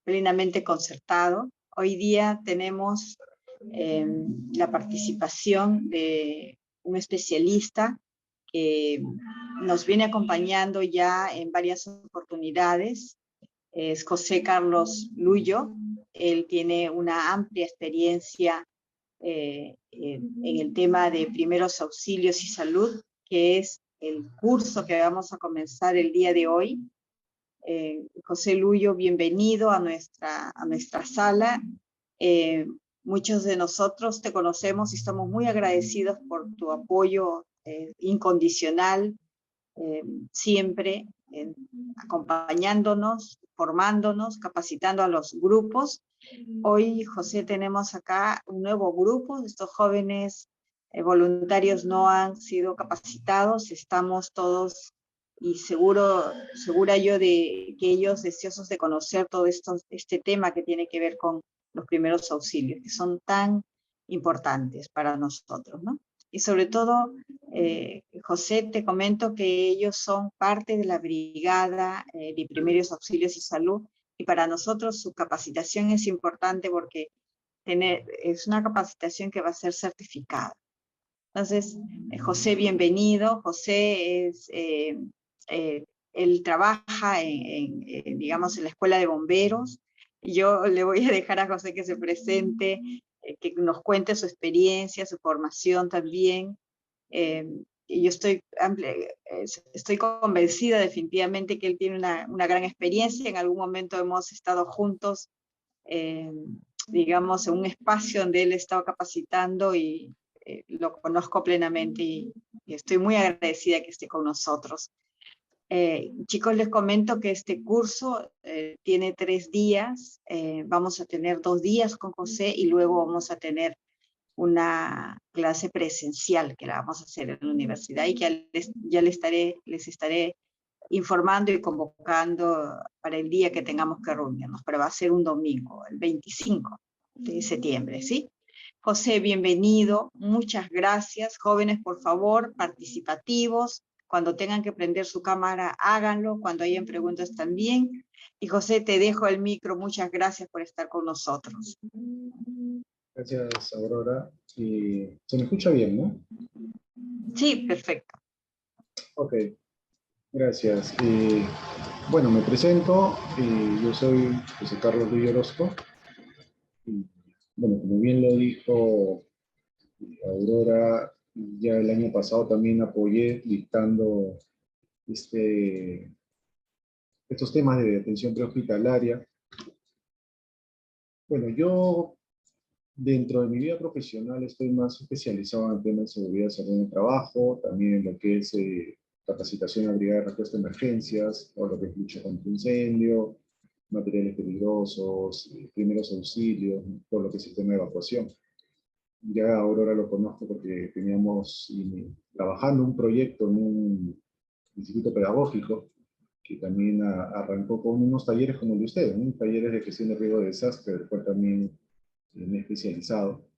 plenamente concertado. Hoy día tenemos la participación de un especialista que nos viene acompañando ya en varias oportunidades. Es José Carlos Luyo. Él tiene una amplia experiencia en el tema de primeros auxilios y salud, que es el curso que vamos a comenzar el día de hoy. José Luyo, bienvenido a nuestra sala. Muchos de nosotros te conocemos y estamos muy agradecidos por tu apoyo incondicional, siempre acompañándonos, formándonos, capacitando a los grupos. Hoy, José, tenemos acá un nuevo grupo. Estos jóvenes voluntarios no han sido capacitados. Estamos todos, y segura yo de que ellos deseosos de conocer todo este tema que tiene que ver con los primeros auxilios, que son tan importantes para nosotros, ¿no? Y sobre todo, José, te comento que ellos son parte de la Brigada de Primeros Auxilios y Salud, y para nosotros su capacitación es importante porque es una capacitación que va a ser certificada. Entonces, José, bienvenido. José él trabaja digamos, en la Escuela de Bomberos. Yo le voy a dejar a José que se presente, que nos cuente su experiencia, su formación también. Y yo estoy convencida definitivamente que él tiene una gran experiencia. En algún momento hemos estado juntos, digamos, en un espacio donde él estaba capacitando y lo conozco plenamente y estoy muy agradecida que esté con nosotros. Chicos, les comento que este curso tiene 3 días. Vamos a tener 2 días con José y luego vamos a tener una clase presencial que la vamos a hacer en la universidad y que ya les estaré informando y convocando para el día que tengamos que reunirnos, pero va a ser un domingo, el 25 de septiembre, ¿sí? José, bienvenido, muchas gracias. Jóvenes, por favor, participativos. Cuando tengan que prender su cámara, háganlo. Cuando hayan preguntas también. Y José, te dejo el micro. Muchas gracias por estar con nosotros. Gracias, Aurora. Se me escucha bien, ¿no? Sí, perfecto. Ok, gracias. Bueno, me presento. Yo soy José Carlos Luis Orozco. Bueno, como bien lo dijo Aurora, ya el año pasado también apoyé dictando estos temas de atención prehospitalaria. Bueno, yo dentro de mi vida profesional estoy más especializado en temas de seguridad, salud en el trabajo, también en lo que es capacitación a brigada de respuesta a emergencias, o lo que es lucha contra incendio, materiales peligrosos, primeros auxilios, todo lo que es el tema de evacuación. Ya Aurora lo conozco porque teníamos trabajando un proyecto en un instituto pedagógico que también arrancó con unos talleres como el de ustedes, ¿no? Talleres de gestión de riesgo de desastre, del cual también me he especializado.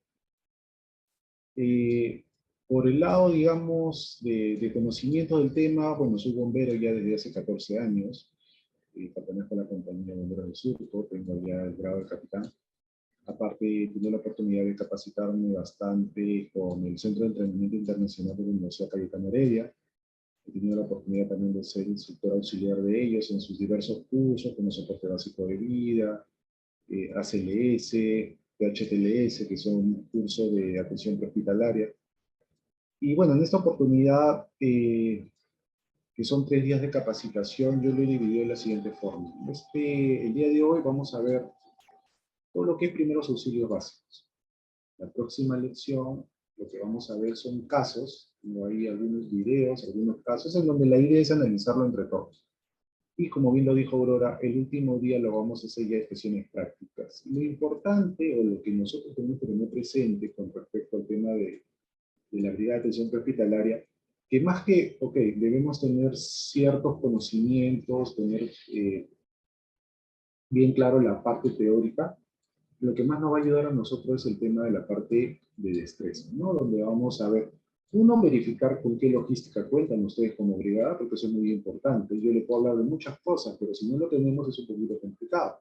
Por el lado, digamos, de conocimiento del tema, bueno, soy bombero ya desde hace 14 años, pertenezco a la compañía Bomberos del Surco, tengo ya el grado de capitán. Aparte, he tenido la oportunidad de capacitarme bastante con el Centro de Entrenamiento Internacional de la Universidad Cayetano Heredia. He tenido la oportunidad también de ser instructor auxiliar de ellos en sus diversos cursos, como soporte básico de vida, ACLS, PHTLS, que son cursos de atención prehospitalaria. Y bueno, en esta oportunidad, que son 3 días de capacitación, yo lo he dividido de la siguiente forma. El día de hoy vamos a ver todo lo que es primeros auxilios básicos. La próxima lección, lo que vamos a ver son casos, como hay algunos videos, algunos casos, en donde la idea es analizarlo entre todos. Y como bien lo dijo Aurora, el último día lo vamos a hacer ya de sesiones prácticas. Lo importante, o lo que nosotros tenemos que tener presente con respecto al tema de la brigada de atención prehospitalaria, que más que, ok, debemos tener ciertos conocimientos, tener bien claro la parte teórica, lo que más nos va a ayudar a nosotros es el tema de la parte de destreza, ¿no? Donde vamos a ver, uno, verificar con qué logística cuentan ustedes como brigada, porque eso es muy importante. Yo le puedo hablar de muchas cosas, pero si no lo tenemos es un poquito complicado.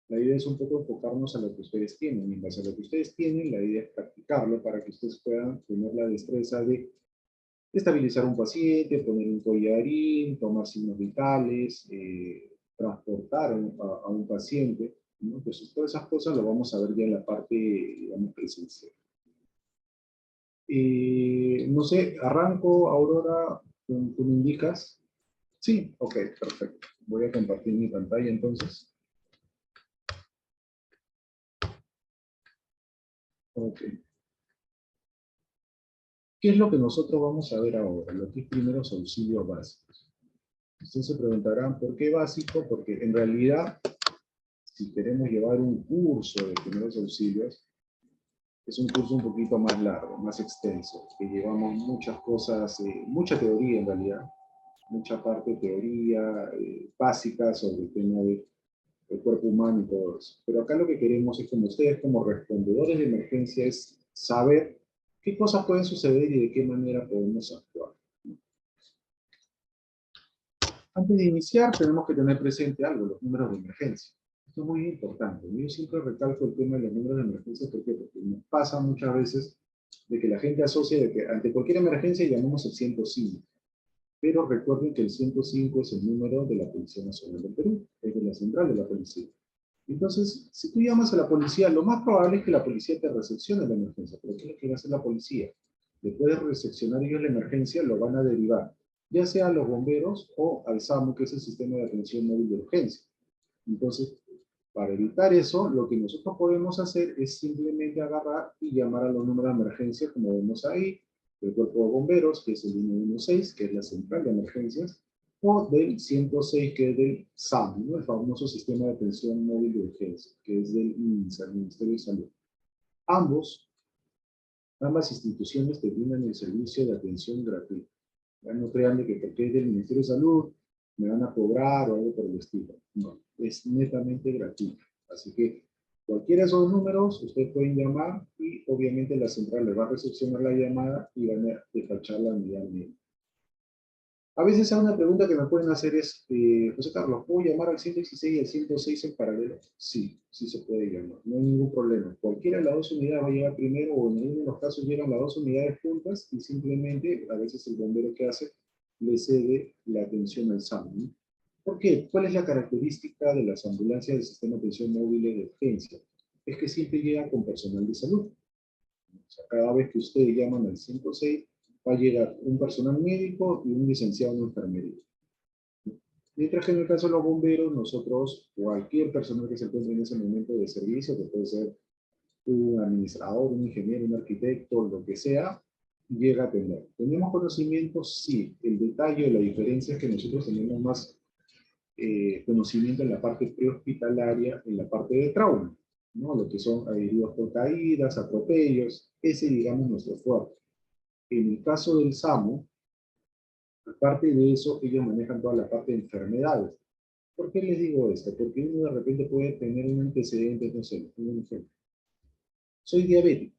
La idea es un poco enfocarnos a lo que ustedes tienen. Y en base a lo que ustedes tienen, la idea es practicarlo para que ustedes puedan tener la destreza de estabilizar un paciente, poner un collarín, tomar signos vitales, transportar a un paciente, ¿no? Entonces, todas esas cosas lo vamos a ver ya en la parte, digamos, presencial. No sé, arranco, Aurora, ¿tú me indicas? Sí, ok, perfecto. Voy a compartir mi pantalla entonces. Ok. ¿Qué es lo que nosotros vamos a ver ahora? Lo que es primeros auxilios básicos. Ustedes se preguntarán, ¿por qué básico? Porque en realidad, si queremos llevar un curso de primeros auxilios, es un curso un poquito más largo, más extenso, que llevamos muchas cosas, mucha teoría en realidad, mucha parte de teoría básica sobre el tema del cuerpo humano y todo eso. Pero acá lo que queremos es, como ustedes, como respondedores de emergencia, es saber qué cosas pueden suceder y de qué manera podemos actuar. Antes de iniciar, tenemos que tener presente algo, los números de emergencia. Esto es muy importante. Yo siempre recalco el tema de los números de emergencia. ¿Por qué? Porque nos pasa muchas veces de que la gente asocia de que ante cualquier emergencia llamamos el 105. Pero recuerden que el 105 es el número de la Policía Nacional del Perú, es de la central de la policía. Entonces, si tú llamas a la policía, lo más probable es que la policía te recepcione la emergencia. Pero ¿qué es lo que va a hacer la policía? Después de recepcionar ellos la emergencia, lo van a derivar, ya sea a los bomberos o al SAMU, que es el Sistema de Atención Móvil de Urgencia. Entonces, para evitar eso, lo que nosotros podemos hacer es simplemente agarrar y llamar a los números de emergencia, como vemos ahí, del Cuerpo de Bomberos, que es el 116, que es la central de emergencias, o del 106, que es del SAM, ¿no? El famoso Sistema de Atención Móvil de Urgencia, que es del MINSA, el Ministerio de Salud. Ambas instituciones te brindan el servicio de atención gratuita. Ya no crean que porque es del Ministerio de Salud me van a cobrar o algo por el estilo. No, es netamente gratuito. Así que cualquiera de esos números ustedes pueden llamar y obviamente la central les va a recepcionar la llamada y van a despachar la unidad médica. A veces hay una pregunta que me pueden hacer es, José Carlos, ¿puedo llamar al 116 y al 106 en paralelo? Sí, sí se puede llamar, no hay ningún problema. Cualquiera de las dos unidades va a llegar primero o en algunos de los casos llegan las dos unidades juntas y simplemente a veces el bombero que hace le cede la atención al SAMU, ¿no? ¿Por qué? ¿Cuál es la característica de las ambulancias del sistema de atención móvil de urgencia? Es que siempre llegan con personal de salud. O sea, cada vez que ustedes llaman al 106, va a llegar un personal médico y un licenciado en enfermería. Mientras que en el caso de los bomberos, nosotros, cualquier personal que se encuentre en ese momento de servicio, que puede ser un administrador, un ingeniero, un arquitecto, lo que sea, llega a tener. ¿Tenemos conocimientos? Sí. El detalle, la diferencia es que nosotros tenemos más conocimiento en la parte prehospitalaria, en la parte de trauma, ¿no? Lo que son heridos por caídas, atropellos, ese, digamos, nuestro fuerte. En el caso del SAMU, aparte de eso, ellos manejan toda la parte de enfermedades. ¿Por qué les digo esto? Porque uno de repente puede tener un antecedente, no sé, un ejemplo. Soy diabético.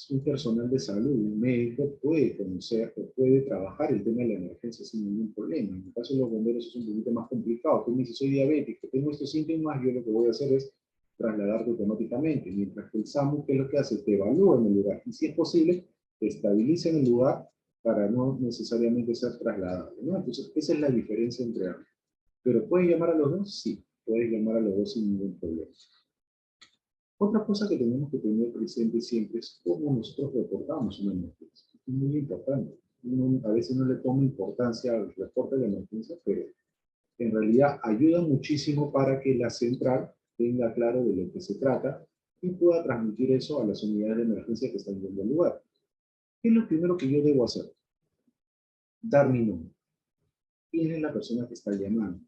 Un personal de salud, un médico, puede conocer o puede trabajar el tema de la emergencia sin ningún problema. En el caso de los bomberos es un poquito más complicado. Tú me dices, soy diabético, tengo estos síntomas, yo lo que voy a hacer es trasladarte automáticamente. Mientras que el SAMU, ¿qué es lo que hace? Te evalúa en el lugar y, si es posible, te estabiliza en el lugar para no necesariamente ser trasladado, ¿no? Entonces, esa es la diferencia entre ambos. ¿Pero puedes llamar a los dos? Sí, puedes llamar a los dos sin ningún problema. Otra cosa que tenemos que tener presente siempre es cómo nosotros reportamos una emergencia. Es muy importante. Uno a veces no le toma importancia al reporte de emergencia, pero en realidad ayuda muchísimo para que la central tenga claro de lo que se trata y pueda transmitir eso a las unidades de emergencia que están yendo al lugar. ¿Qué es lo primero que yo debo hacer? Dar mi nombre. ¿Quién es la persona que está llamando?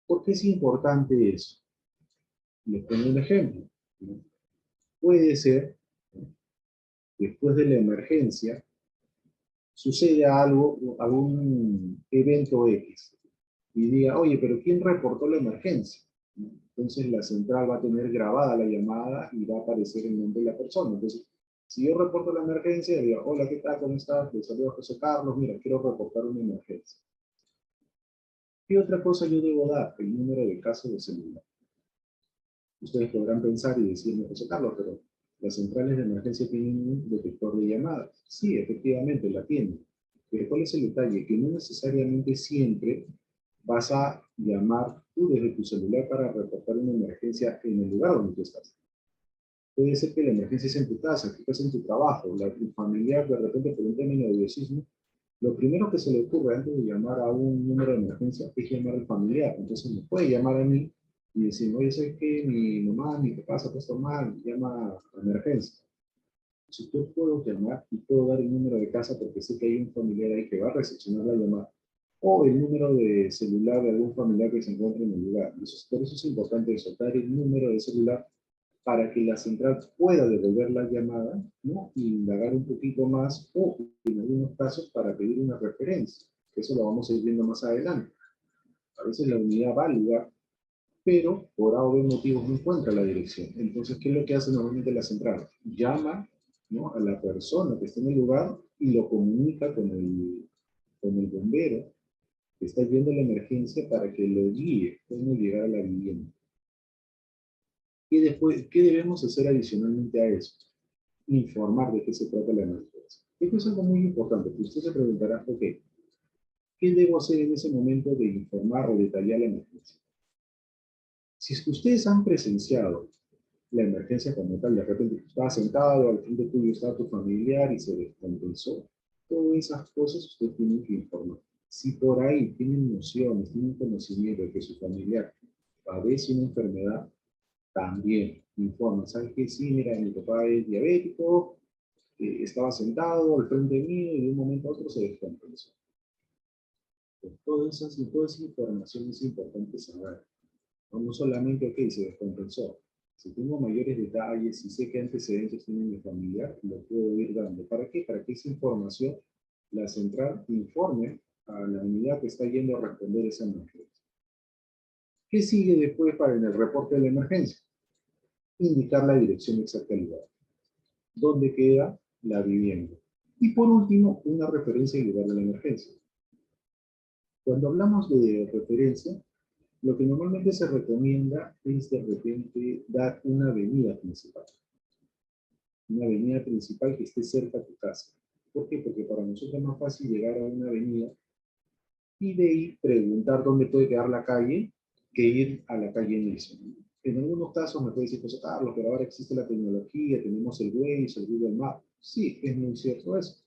¿Por qué es importante eso? Les pongo un ejemplo, ¿no? Puede ser, después de la emergencia, sucede algo, algún evento X, y diga, oye, pero ¿quién reportó la emergencia? Entonces la central va a tener grabada la llamada y va a aparecer el nombre de la persona. Entonces, si yo reporto la emergencia, digo, hola, ¿qué tal? ¿Cómo estás? Les saludo a José Carlos, mira, quiero reportar una emergencia. ¿Qué otra cosa yo debo dar? El número de caso de celular. Ustedes podrán pensar y decirme, José Carlos, pero las centrales de emergencia tienen un detector de llamadas. Sí, efectivamente, la tienen. Pero ¿cuál es el detalle? Que no necesariamente siempre vas a llamar tú desde tu celular para reportar una emergencia en el lugar donde tú estás. Puede ser que la emergencia sea en tu casa, que estás en tu trabajo, tu familiar de repente por un tema de nerviosismo. Lo primero que se le ocurre antes de llamar a un número de emergencia es llamar al familiar. Entonces me puede llamar a mí y decir, oye, ¿sabes qué? Mi mamá, mi papá se ha puesto mal, llama a emergencia. Si yo puedo llamar y puedo dar el número de casa porque sé que hay un familiar ahí que va a recepcionar la llamada, o el número de celular de algún familiar que se encuentre en el lugar. Por eso es importante soltar el número de celular para que la central pueda devolver la llamada, ¿no? Y indagar un poquito más, o en algunos casos para pedir una referencia, que eso lo vamos a ir viendo más adelante. A veces la unidad va al lugar, pero por A o B motivos no encuentra la dirección. Entonces, ¿qué es lo que hace normalmente la central? Llama, ¿no?, a la persona que está en el lugar y lo comunica con el bombero que está yendo a la emergencia para que lo guíe cómo llegar a la vivienda. ¿Qué debemos hacer adicionalmente a eso? Informar de qué se trata la emergencia. Esto es algo muy importante, porque usted se preguntará, ok, ¿qué debo hacer en ese momento de informar o detallar la emergencia? Si es que ustedes han presenciado la emergencia como tal, de repente tú estabas sentado, al frente tuyo estaba tu familiar y se descompensó, todas esas cosas ustedes tienen que informar. Si por ahí tienen nociones, tienen conocimiento de que su familiar padece una enfermedad, también informan. ¿Sabes qué? Sí, mira, mi papá es diabético, estaba sentado al frente mío y de un momento a otro se descompensó. Pues toda esa información es importante saber. No solamente, ok, se descompensó. Si tengo mayores detalles, si sé qué antecedentes tiene mi familiar, lo puedo ir dando. ¿Para qué? Para que esa información, la central, informe a la unidad que está yendo a responder esa emergencia. ¿Qué sigue después para en el reporte de la emergencia? Indicar la dirección exacta del lugar. ¿Dónde queda la vivienda? Y por último, una referencia al lugar de la emergencia. Cuando hablamos de referencia, lo que normalmente se recomienda es de repente dar una avenida principal. Una avenida principal que esté cerca de tu casa. ¿Por qué? Porque para nosotros es más fácil llegar a una avenida y de ahí preguntar dónde puede quedar la calle que ir a la calle misma. En algunos casos me puede decir, José Carlos, pero ahora existe la tecnología, tenemos el Waze, el Google Maps. Sí, es muy cierto eso.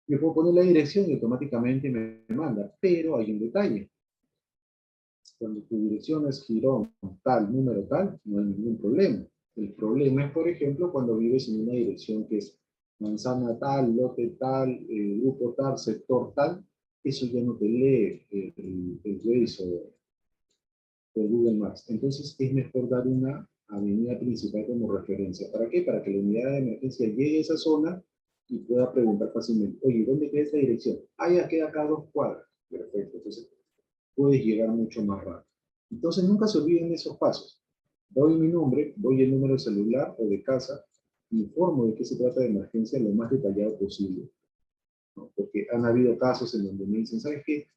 Yo puedo poner la dirección y automáticamente me manda, pero hay un detalle. Cuando tu dirección es Girón, tal, número tal, no hay ningún problema. El problema es, por ejemplo, cuando vives en una dirección que es manzana tal, lote tal, grupo tal, sector tal, eso ya no te lee el Waze o el Google Maps. Entonces es mejor dar una avenida principal como referencia. ¿Para qué? Para que la unidad de emergencia llegue a esa zona y pueda preguntar fácilmente, oye, ¿dónde queda esta dirección? Ah, ya queda acá a 2 cuadras. Perfecto. Entonces puedes llegar mucho más rápido. Entonces nunca se olviden esos pasos. Doy mi nombre, doy el número de celular o de casa, informo de qué se trata de emergencia lo más detallado posible, ¿no? Porque han habido casos en donde me dicen, ¿sabes qué?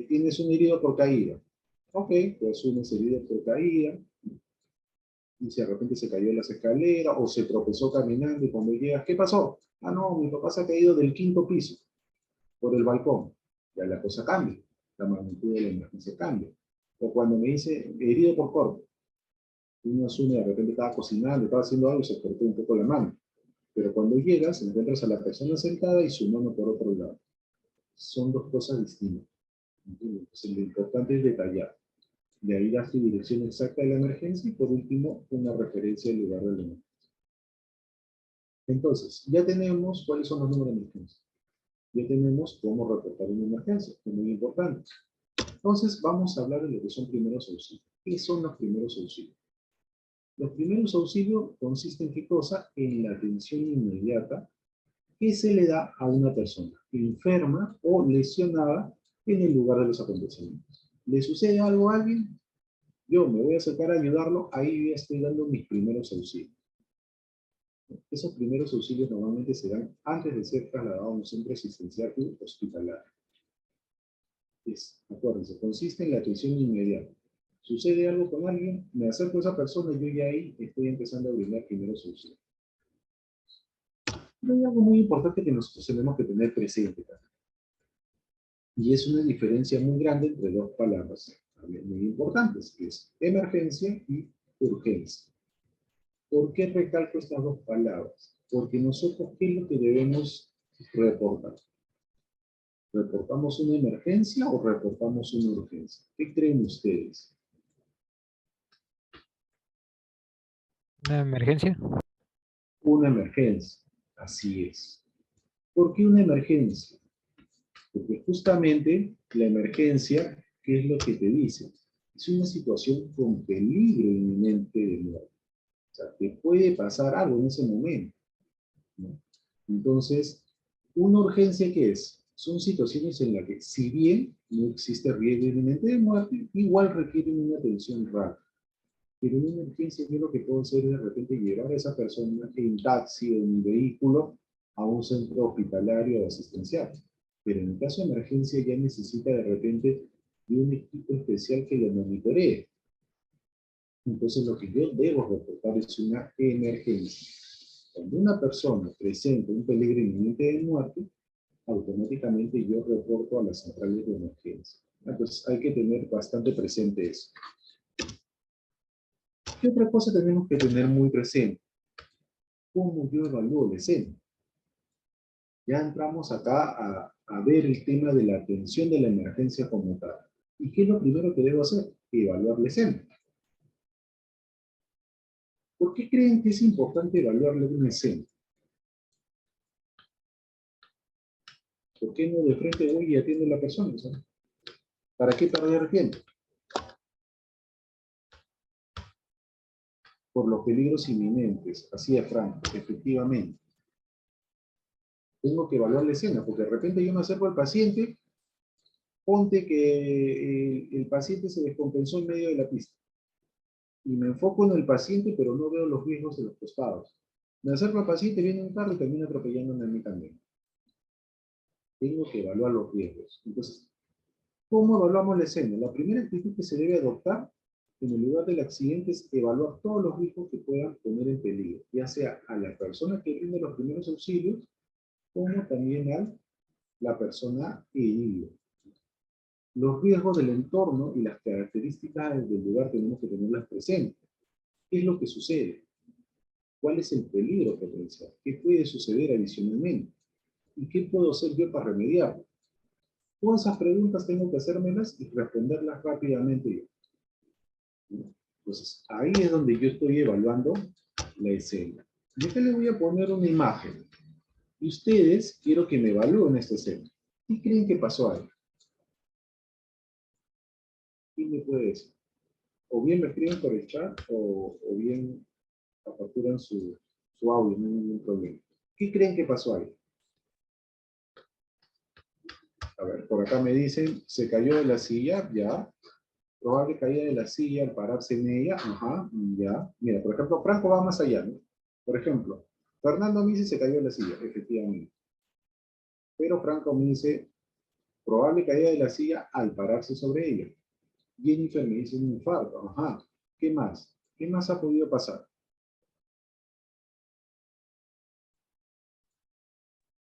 Tienes un herido por caída. Ok, pues uno es herido por caída, y si de repente se cayó en las escaleras o se tropezó caminando y cuando llegas, ¿qué pasó? Ah, no, mi papá se ha caído del 5.º piso por el balcón. Ya la cosa cambia, la magnitud de la emergencia cambia. O cuando me dice herido por corte, uno asume de repente estaba cocinando, estaba haciendo algo y se cortó un poco la mano. Pero cuando llegas, encuentras a la persona sentada y su mano por otro lado. Son dos cosas distintas. Entonces, lo importante es detallar. De ahí das tu dirección exacta de la emergencia y por último, una referencia al lugar de la emergencia. Entonces, ya tenemos cuáles son los números de emergencia. Ya tenemos cómo reportar una emergencia, que es muy importante. Entonces, vamos a hablar de lo que son primeros auxilios. ¿Qué son los primeros auxilios? Los primeros auxilios consisten en qué cosa? En la atención inmediata que se le da a una persona enferma o lesionada en el lugar de los acontecimientos. ¿Le sucede algo a alguien? Yo me voy a acercar a ayudarlo, ahí ya estoy dando mis primeros auxilios. Esos primeros auxilios normalmente se dan antes de ser trasladado a un centro asistencial hospitalario. Acuérdense, consiste en la atención inmediata. Sucede algo con alguien, me acerco a esa persona y yo ya ahí estoy empezando a brindar primero solución. Pero hay algo muy importante que nosotros tenemos que tener presente también. Y es una diferencia muy grande entre dos palabras también muy importantes, que es emergencia y urgencia. ¿Por qué recalco estas dos palabras? Porque nosotros, ¿qué es lo que debemos reportar? ¿Reportamos una emergencia o reportamos una urgencia? ¿Qué creen ustedes? ¿Una emergencia? Una emergencia, así es. ¿Por qué una emergencia? Porque justamente la emergencia, ¿qué es lo que te dice? Es una situación con peligro inminente de muerte. O sea, te puede pasar algo en ese momento, ¿no? Entonces, una urgencia, ¿qué es? Son situaciones en las que, si bien no existe riesgo inminente de muerte, igual requieren una atención rápida. Pero una emergencia, yo lo que puedo hacer es de repente llevar a esa persona en taxi o en vehículo a un centro hospitalario o asistencial. Pero en el caso de emergencia ya necesita de repente de un equipo especial que lo monitoree. Entonces lo que yo debo reportar es una emergencia. Cuando una persona presenta un peligro inminente de muerte, automáticamente yo reporto a las centrales de emergencia. Entonces hay que tener bastante presente eso. ¿Qué otra cosa tenemos que tener muy presente? ¿Cómo yo evalúo la escena? Ya entramos acá a ver el tema de la atención de la emergencia como tal. ¿Y qué es lo primero que debo hacer? Evaluar la escena. ¿Por qué creen que es importante evaluar una escena? ¿Por qué no de frente voy y atiendo a la persona? ¿Sabes? ¿Para qué perder tiempo? Por los peligros inminentes, así es, Franco, efectivamente. Tengo que evaluar la escena, porque de repente yo me acerco al paciente, ponte que el paciente se descompensó en medio de la pista. Y me enfoco en el paciente, pero no veo los riesgos de los costados. Me acerco al paciente, viene un carro y termina atropellándome a mí también. Tengo que evaluar los riesgos. Entonces, ¿cómo evaluamos la escena? La primera actitud que se debe adoptar en el lugar del accidente es evaluar todos los riesgos que puedan poner en peligro, ya sea a la persona que brinda los primeros auxilios, como también a la persona herida. Los riesgos del entorno y las características del lugar tenemos que tenerlas presentes. ¿Qué es lo que sucede? ¿Cuál es el peligro potencial? ¿Qué puede suceder adicionalmente? ¿Y qué puedo hacer yo para remediarlo? Todas esas preguntas tengo que hacérmelas y responderlas rápidamente yo. Entonces, ahí es donde yo estoy evaluando la escena. Yo acá le voy a poner una imagen. Y ustedes, quiero que me evalúen esta escena. ¿Qué creen que pasó ahí? ¿Quién me puede decir? O bien me escriben por el chat o bien capturan su audio, no hay ningún problema. ¿Qué creen que pasó ahí? A ver, por acá me dicen, se cayó de la silla, ya. Probable caída de la silla al pararse en ella, ajá, ya. Mira, por ejemplo, Franco va más allá, ¿no? Por ejemplo, Fernando me dice se cayó de la silla, efectivamente. Pero Franco me dice, probable caída de la silla al pararse sobre ella. Jennifer me dice un infarto, ajá. ¿Qué más? ¿Qué más ha podido pasar?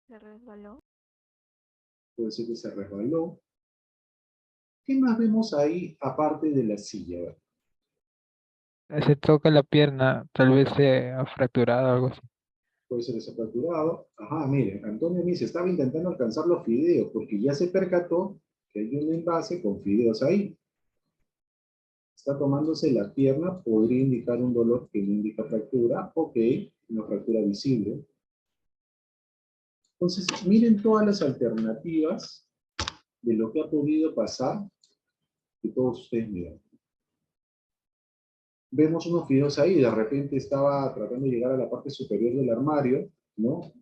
Se resbaló. Puede ser que se resbaló. ¿Qué más vemos ahí aparte de la silla? Se toca la pierna, tal vez se ha fracturado algo así. Puede ser desapurado. Ajá, miren, Antonio me dice, estaba intentando alcanzar los fideos porque ya se percató que hay un envase con fideos ahí. Está tomándose la pierna, podría indicar un dolor que no indica fractura. Ok, una fractura visible. Entonces, miren todas las alternativas de lo que ha podido pasar que todos ustedes miran. Vemos unos fideos ahí, de repente estaba tratando de llegar a la parte superior del armario, ¿no?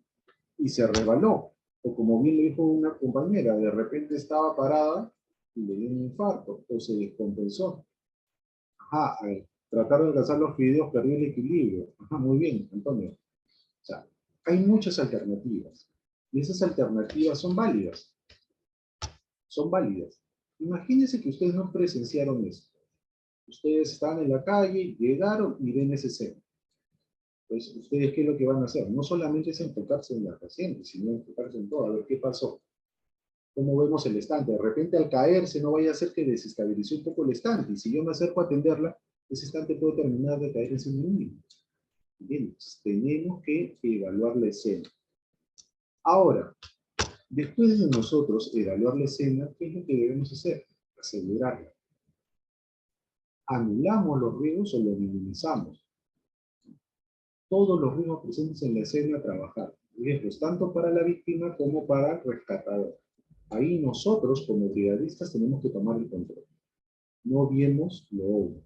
Y se resbaló. O como bien le dijo una compañera, de repente estaba parada y le dio un infarto, o se descompensó. Ajá, a ver, tratar de alcanzar los fideos perdió el equilibrio. Ajá, muy bien, Antonio. O sea, hay muchas alternativas. Y esas alternativas son válidas. Son válidas. Imagínense que ustedes no presenciaron esto. Ustedes están en la calle, llegaron y ven ese escena. Pues, ¿ustedes qué es lo que van a hacer? No solamente es enfocarse en la paciente, sino enfocarse en todo, a ver qué pasó. ¿Cómo vemos el estante? De repente al caerse no vaya a ser que desestabilice un poco el estante, y si yo me acerco a atenderla, ese estante puede terminar de caer en sí mismo. Bien, entonces tenemos que evaluar la escena. Ahora, después de nosotros evaluar la escena, ¿qué es lo que debemos hacer? Asegurarla. ¿Anulamos los riesgos o los minimizamos? Todos los riesgos presentes en la escena a trabajar. Riesgos tanto para la víctima como para el rescatador. Ahí nosotros, como brigadistas, tenemos que tomar el control. No viemos lo obvio.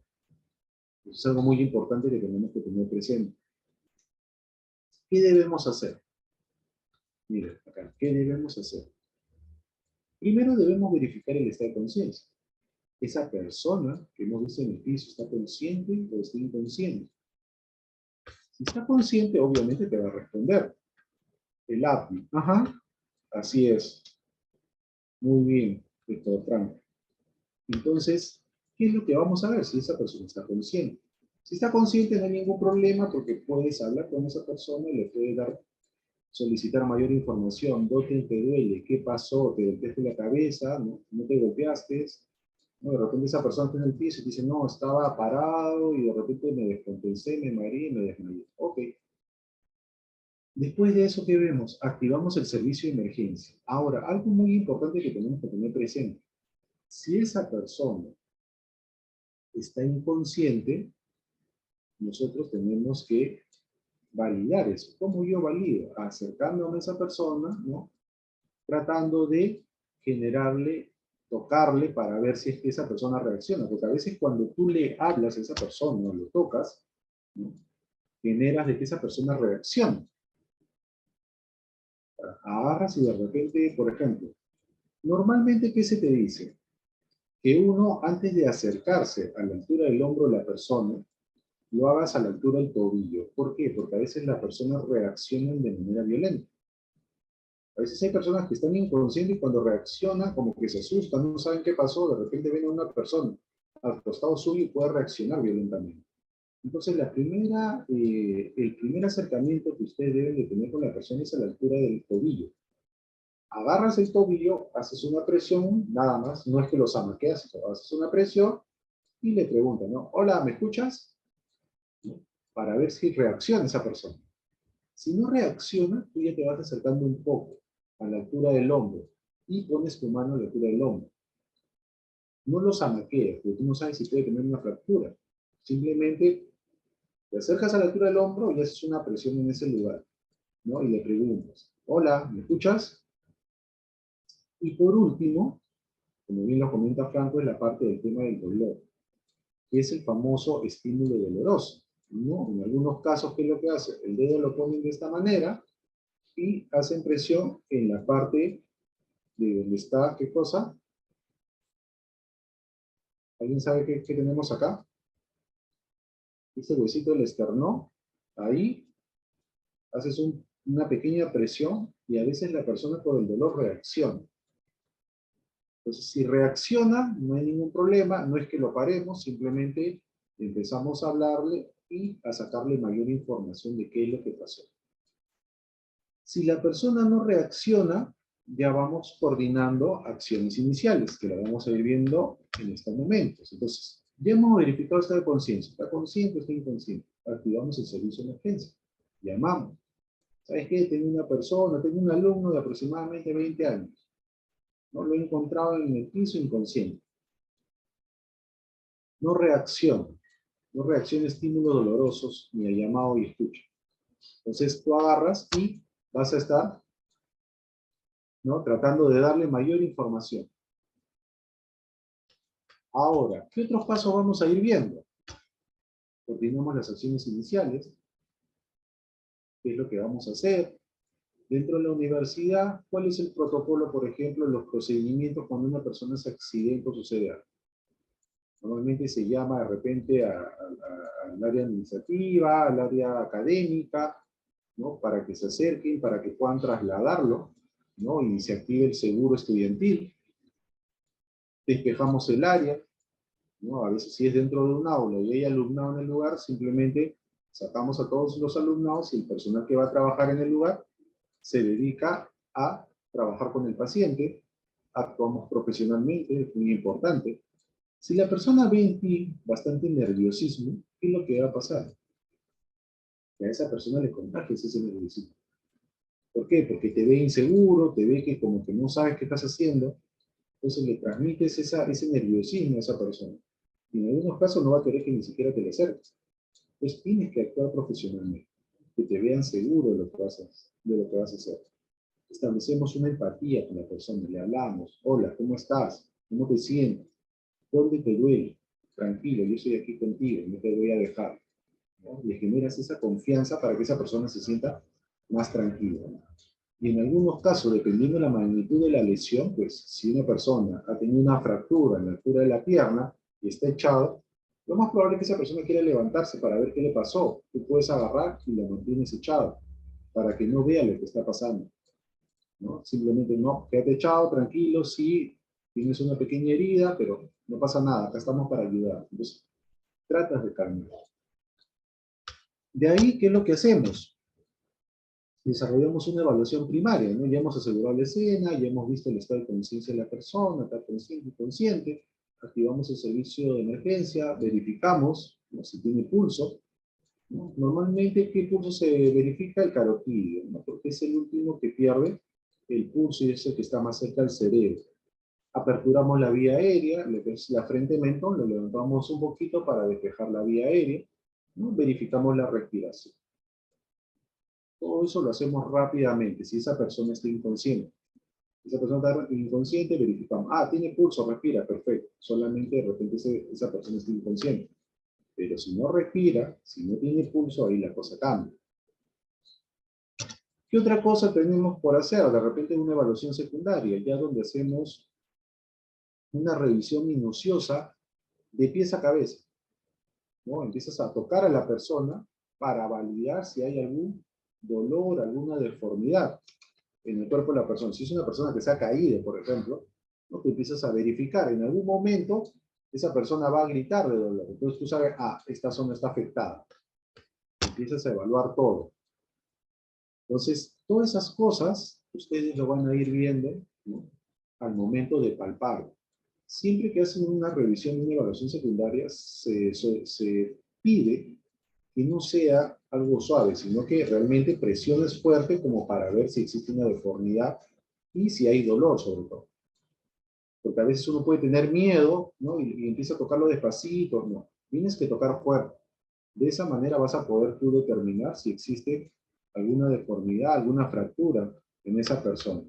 Es algo muy importante que tenemos que tener presente. ¿Qué debemos hacer? Miren, acá, ¿qué debemos hacer? Primero debemos verificar el estado de conciencia. Esa persona que hemos visto en el piso, ¿está consciente o está inconsciente? Si está consciente, obviamente te va a responder. El API. Ajá, así es. Muy bien, doctor Frank. Entonces, ¿qué es lo que vamos a ver si esa persona está consciente? Si está consciente no hay ningún problema porque puedes hablar con esa persona y le puedes solicitar mayor información. ¿Dónde te duele? ¿Qué pasó? ¿Te golpeaste la cabeza? ¿No te golpeaste? ¿No? De repente esa persona está en el piso y dice, no, estaba parado y de repente me descompensé, me mareé y me desmayé. Ok. Después de eso, ¿qué vemos? Activamos el servicio de emergencia. Ahora, algo muy importante que tenemos que tener presente. Si esa persona está inconsciente, nosotros tenemos que validar eso. ¿Cómo yo valido? Acercándome a esa persona, ¿no? Tratando de generarle, tocarle para ver si es que esa persona reacciona. Porque a veces cuando tú le hablas a esa persona o lo tocas, ¿no? Generas de que esa persona reaccione. Agarras y de repente, por ejemplo, normalmente, ¿qué se te dice? Que uno, antes de acercarse a la altura del hombro de la persona, lo hagas a la altura del tobillo. ¿Por qué? Porque a veces las personas reaccionan de manera violenta. A veces hay personas que están inconscientes y cuando reaccionan como que se asustan, no saben qué pasó, de repente ven a una persona al costado suyo y puede reaccionar violentamente. Entonces el primer acercamiento que ustedes deben de tener con la persona es a la altura del tobillo. Agarras el tobillo, haces una presión, nada más, no es que los amaqueas, haces una presión y le preguntan, ¿no? Hola, ¿me escuchas? ¿No? Para ver si reacciona esa persona. Si no reacciona, tú ya te vas acercando un poco a la altura del hombro y pones tu mano a la altura del hombro. No los amaqueas, porque tú no sabes si puede tener una fractura. Simplemente te acercas a la altura del hombro y haces una presión en ese lugar, ¿no? Y le preguntas, hola, ¿me escuchas? Y por último, como bien lo comenta Franco, es la parte del tema del dolor, que es el famoso estímulo doloroso, ¿no? En algunos casos, ¿qué es lo que hace? El dedo lo ponen de esta manera y hacen presión en la parte de donde está, ¿qué cosa? ¿Alguien sabe qué tenemos acá? Este huesito del esternón, ahí haces una pequeña presión y a veces la persona por el dolor reacciona. Entonces, si reacciona, no hay ningún problema, no es que lo paremos, simplemente empezamos a hablarle y a sacarle mayor información de qué es lo que pasó. Si la persona no reacciona, ya vamos coordinando acciones iniciales, que lo vamos a ir viendo en estos momentos. Entonces, ya hemos verificado estado de conciencia. ¿Está consciente o está inconsciente? Activamos el servicio de emergencia. Llamamos. ¿Sabes qué? Tengo una persona, tengo un alumno de aproximadamente 20 años. ¿No? Lo he encontrado en el piso inconsciente. No reacciona. No reacciona a estímulos dolorosos ni a llamado y escucha. Entonces, tú agarras y vas a estar, ¿no? Tratando de darle mayor información. Ahora, ¿qué otros pasos vamos a ir viendo? Coordinamos las acciones iniciales, qué es lo que vamos a hacer. Dentro de la universidad, ¿cuál es el protocolo, por ejemplo, los procedimientos cuando una persona se accidenta o sucede algo? Normalmente se llama de repente al área administrativa, al área académica, ¿no? Para que se acerquen, para que puedan trasladarlo, ¿no? Y se active el seguro estudiantil. despejamos el área, ¿no? A veces si es dentro de un aula y hay alumnado en el lugar, simplemente sacamos a todos los alumnados y el personal que va a trabajar en el lugar se dedica a trabajar con el paciente, actuamos profesionalmente, es muy importante. Si la persona ve en ti bastante nerviosismo, ¿qué es lo que va a pasar? Que a esa persona le contagies ese nerviosismo. ¿Por qué? Porque te ve inseguro, te ve que como que no sabes qué estás haciendo, entonces le transmites ese nerviosismo a esa persona. Y en algunos casos no va a querer que ni siquiera te le acerques. Entonces tienes que actuar profesionalmente, que te vean seguro de lo que vas a hacer. Establecemos una empatía con la persona, le hablamos, hola, ¿cómo estás? ¿Cómo te sientes? ¿Dónde te duele? Tranquilo, yo estoy aquí contigo, no te voy a dejar, ¿no? Le generas esa confianza para que esa persona se sienta más tranquila, ¿no? Y en algunos casos, dependiendo de la magnitud de la lesión, pues si una persona ha tenido una fractura en la altura de la pierna y está echado, lo más probable es que esa persona quiera levantarse para ver qué le pasó. Tú puedes agarrar y lo mantienes echado para que no vea lo que está pasando, ¿no? Simplemente no, quédate echado, tranquilo, sí, tienes una pequeña herida, pero no pasa nada, acá estamos para ayudar. Entonces, tratas de calmar. De ahí, ¿qué es lo que hacemos? Desarrollamos una evaluación primaria, ¿no? Ya hemos asegurado la escena, ya hemos visto el estado de conciencia de la persona, está consciente y consciente, activamos el servicio de emergencia, verificamos, ¿no?, si tiene pulso, ¿no? Normalmente, ¿qué pulso se verifica? El carotídeo, ¿no? Porque es el último que pierde el pulso y es el que está más cerca del cerebro. Aperturamos la vía aérea, lo que es la frente mentón, lo levantamos un poquito para despejar la vía aérea, ¿no? Verificamos la respiración. Todo eso lo hacemos rápidamente, si esa persona está inconsciente. Si esa persona está inconsciente, verificamos. Ah, tiene pulso, respira, perfecto. Solamente de repente esa persona está inconsciente. Pero si no respira, si no tiene pulso, ahí la cosa cambia. ¿Qué otra cosa tenemos por hacer? De repente una evaluación secundaria, ya donde hacemos una revisión minuciosa de pies a cabeza, ¿no? Empiezas a tocar a la persona para validar si hay algún dolor, alguna deformidad en el cuerpo de la persona. Si es una persona que se ha caído, por ejemplo, ¿no?, te empiezas a verificar. En algún momento, esa persona va a gritar de dolor. Entonces tú sabes, ah, esta zona está afectada. Empiezas a evaluar todo. Entonces, todas esas cosas, ustedes lo van a ir viendo, ¿no?, al momento de palpar. Siempre que hacen una revisión, una evaluación secundaria, se pide que no sea algo suave, sino que realmente presiones fuerte como para ver si existe una deformidad y si hay dolor, sobre todo. Porque a veces uno puede tener miedo, ¿no?, y empieza a tocarlo despacito. No, tienes que tocar fuerte. De esa manera vas a poder tú determinar si existe alguna deformidad, alguna fractura en esa persona.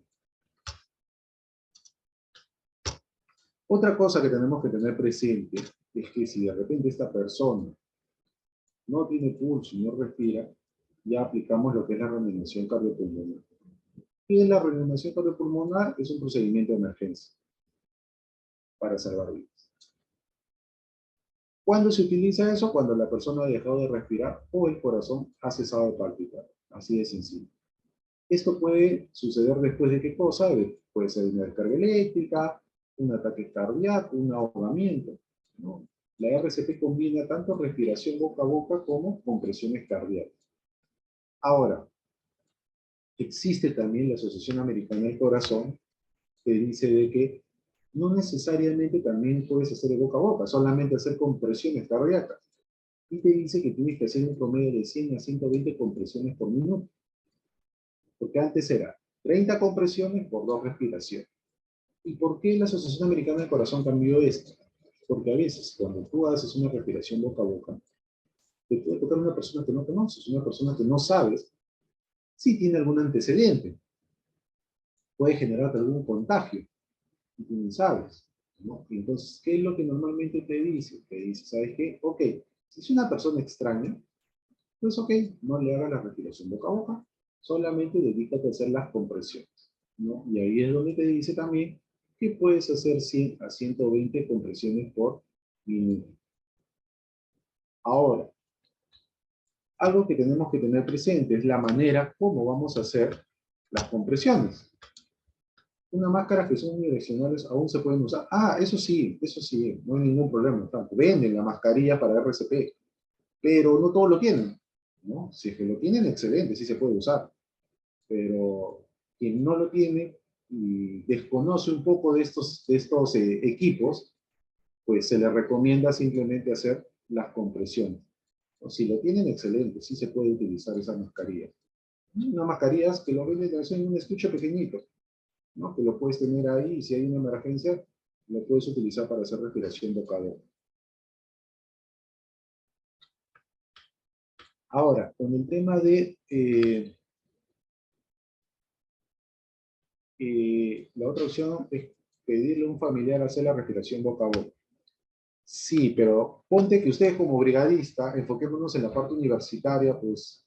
Otra cosa que tenemos que tener presente es que si de repente esta persona no tiene pulso y no respira, ya aplicamos lo que es la reanimación cardiopulmonar. ¿Qué es la reanimación cardiopulmonar? Es un procedimiento de emergencia para salvar vidas. ¿Cuándo se utiliza eso? Cuando la persona ha dejado de respirar o el corazón ha cesado de palpitar. Así de sencillo. Esto puede suceder después de qué cosa? Puede ser una descarga eléctrica, un ataque cardíaco, un ahogamiento, ¿no? La RCP combina tanto respiración boca a boca como compresiones cardíacas. Ahora, existe también la Asociación Americana del Corazón, que dice de que no necesariamente también puedes hacer de boca a boca, solamente hacer compresiones cardíacas. Y te dice que tienes que hacer un promedio de 100 a 120 compresiones por minuto. Porque antes era 30 compresiones por 2 respiraciones. ¿Y por qué la Asociación Americana del Corazón cambió esto? Porque a veces, cuando tú haces una respiración boca a boca, te puede tocar una persona que no conoces, una persona que no sabes si tiene algún antecedente. Puede generarte algún contagio, y tú no sabes, ¿no? Y entonces, ¿qué es lo que normalmente te dice? Te dice, ¿sabes qué? Ok, si es una persona extraña, pues ok, no le hagas la respiración boca a boca, solamente dedícate a hacer las compresiones, ¿no? Y ahí es donde te dice también que puedes hacer 100 a 120 compresiones por minuto. Ahora, algo que tenemos que tener presente es la manera como vamos a hacer las compresiones. Unas máscaras que son unidireccionales aún se pueden usar. Ah, eso sí, no hay ningún problema. Tanto venden la mascarilla para RCP, pero no todos lo tienen, ¿no? Si es que lo tienen, excelente, sí se puede usar. Pero quien no lo tiene y desconoce un poco de estos equipos, pues se le recomienda simplemente hacer las compresiones. O si lo tienen, excelente, sí se puede utilizar esa mascarilla. Unas mascarillas que lo venden en un estuche pequeñito, ¿no? Que lo puedes tener ahí y si hay una emergencia, lo puedes utilizar para hacer respiración boca a boca. Ahora, con el tema de la otra opción es pedirle a un familiar hacer la respiración boca a boca. Sí, pero ponte que ustedes como brigadista, enfoquémonos en la parte universitaria, pues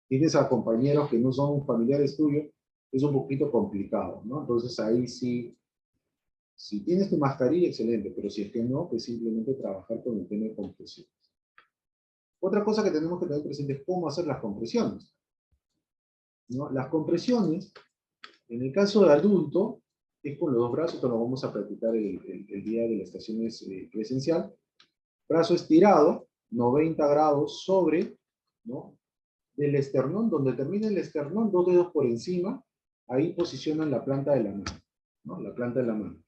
tienes a compañeros que no son familiares tuyos, es un poquito complicado, ¿no? Entonces ahí sí, si tienes tu mascarilla, excelente, pero si es que no, pues simplemente trabajar con el tema de compresiones. Otra cosa que tenemos que tener presente es cómo hacer las compresiones, ¿no? Las compresiones, en el caso de adulto, es con los dos brazos, que lo vamos a practicar el día de la estación presencial. Brazo estirado, 90 grados sobre, ¿no? Del esternón, donde termina el esternón, 2 dedos por encima, ahí posicionan la planta de la mano, ¿no? La planta de la mano.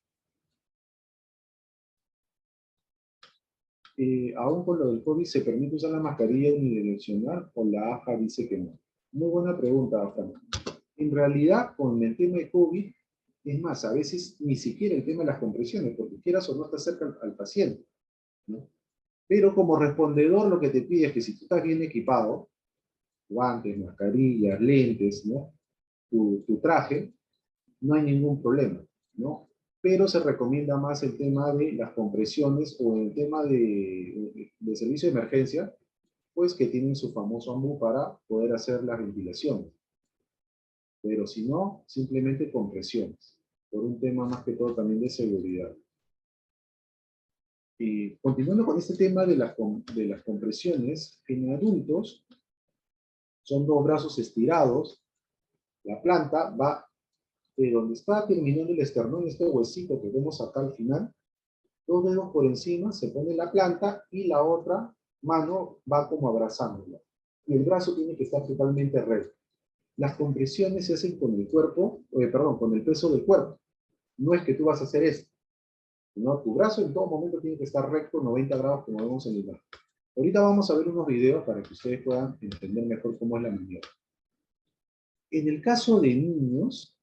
Aún con lo del COVID, ¿se permite usar la mascarilla unidireccional o la AJA dice que no? Muy buena pregunta, Afán. En realidad, con el tema de COVID, es más, a veces ni siquiera el tema de las compresiones, porque quieras o no estás cerca al paciente, ¿no? Pero como respondedor, lo que te pide es que si tú estás bien equipado, guantes, mascarillas, lentes, ¿no? Tu traje, no hay ningún problema, ¿no? Pero se recomienda más el tema de las compresiones o el tema de servicio de emergencia, pues que tienen su famoso AMBU para poder hacer las ventilaciones. Pero si no, simplemente compresiones, por un tema más que todo también de seguridad. Y continuando con este tema de las compresiones, en adultos son 2 brazos estirados, la planta va de donde está terminando el esternón, este huesito que vemos acá al final, 2 dedos por encima, se pone la planta y la otra mano va como abrazándola. Y el brazo tiene que estar totalmente recto. Las compresiones se hacen con el cuerpo, con el peso del cuerpo. No es que tú vas a hacer esto, sino tu brazo en todo momento tiene que estar recto, 90 grados, como vemos en el imagen. Ahorita vamos a ver unos videos para que ustedes puedan entender mejor cómo es la maniobra. En el caso de niños,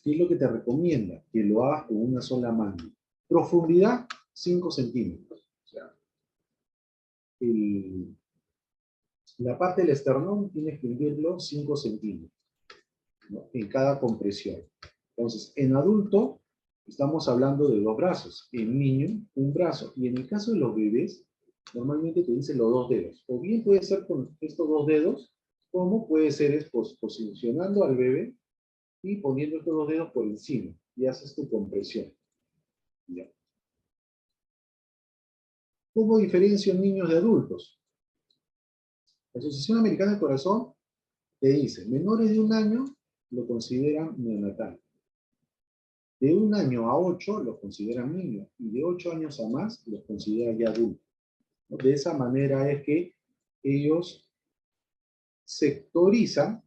¿qué es lo que te recomienda? Que lo hagas con una sola mano. Profundidad, 5 centímetros. O sea, la parte del esternón tienes que hundirlo 5 centímetros, ¿no? En cada compresión. Entonces, en adulto, estamos hablando de 2 brazos. En niño, un brazo. Y en el caso de los bebés, normalmente te dicen los 2 dedos. O bien puede ser con estos 2 dedos, como puede ser posicionando al bebé y poniendo estos 2 dedos por encima. Y haces tu compresión. ¿Ya? ¿Cómo diferencio niños de adultos? La Asociación Americana del Corazón te dice, menores de 1 año lo consideran neonatal. De 1 año a 8 los consideran niños. Y de 8 años a más los consideran ya adultos. De esa manera es que ellos sectorizan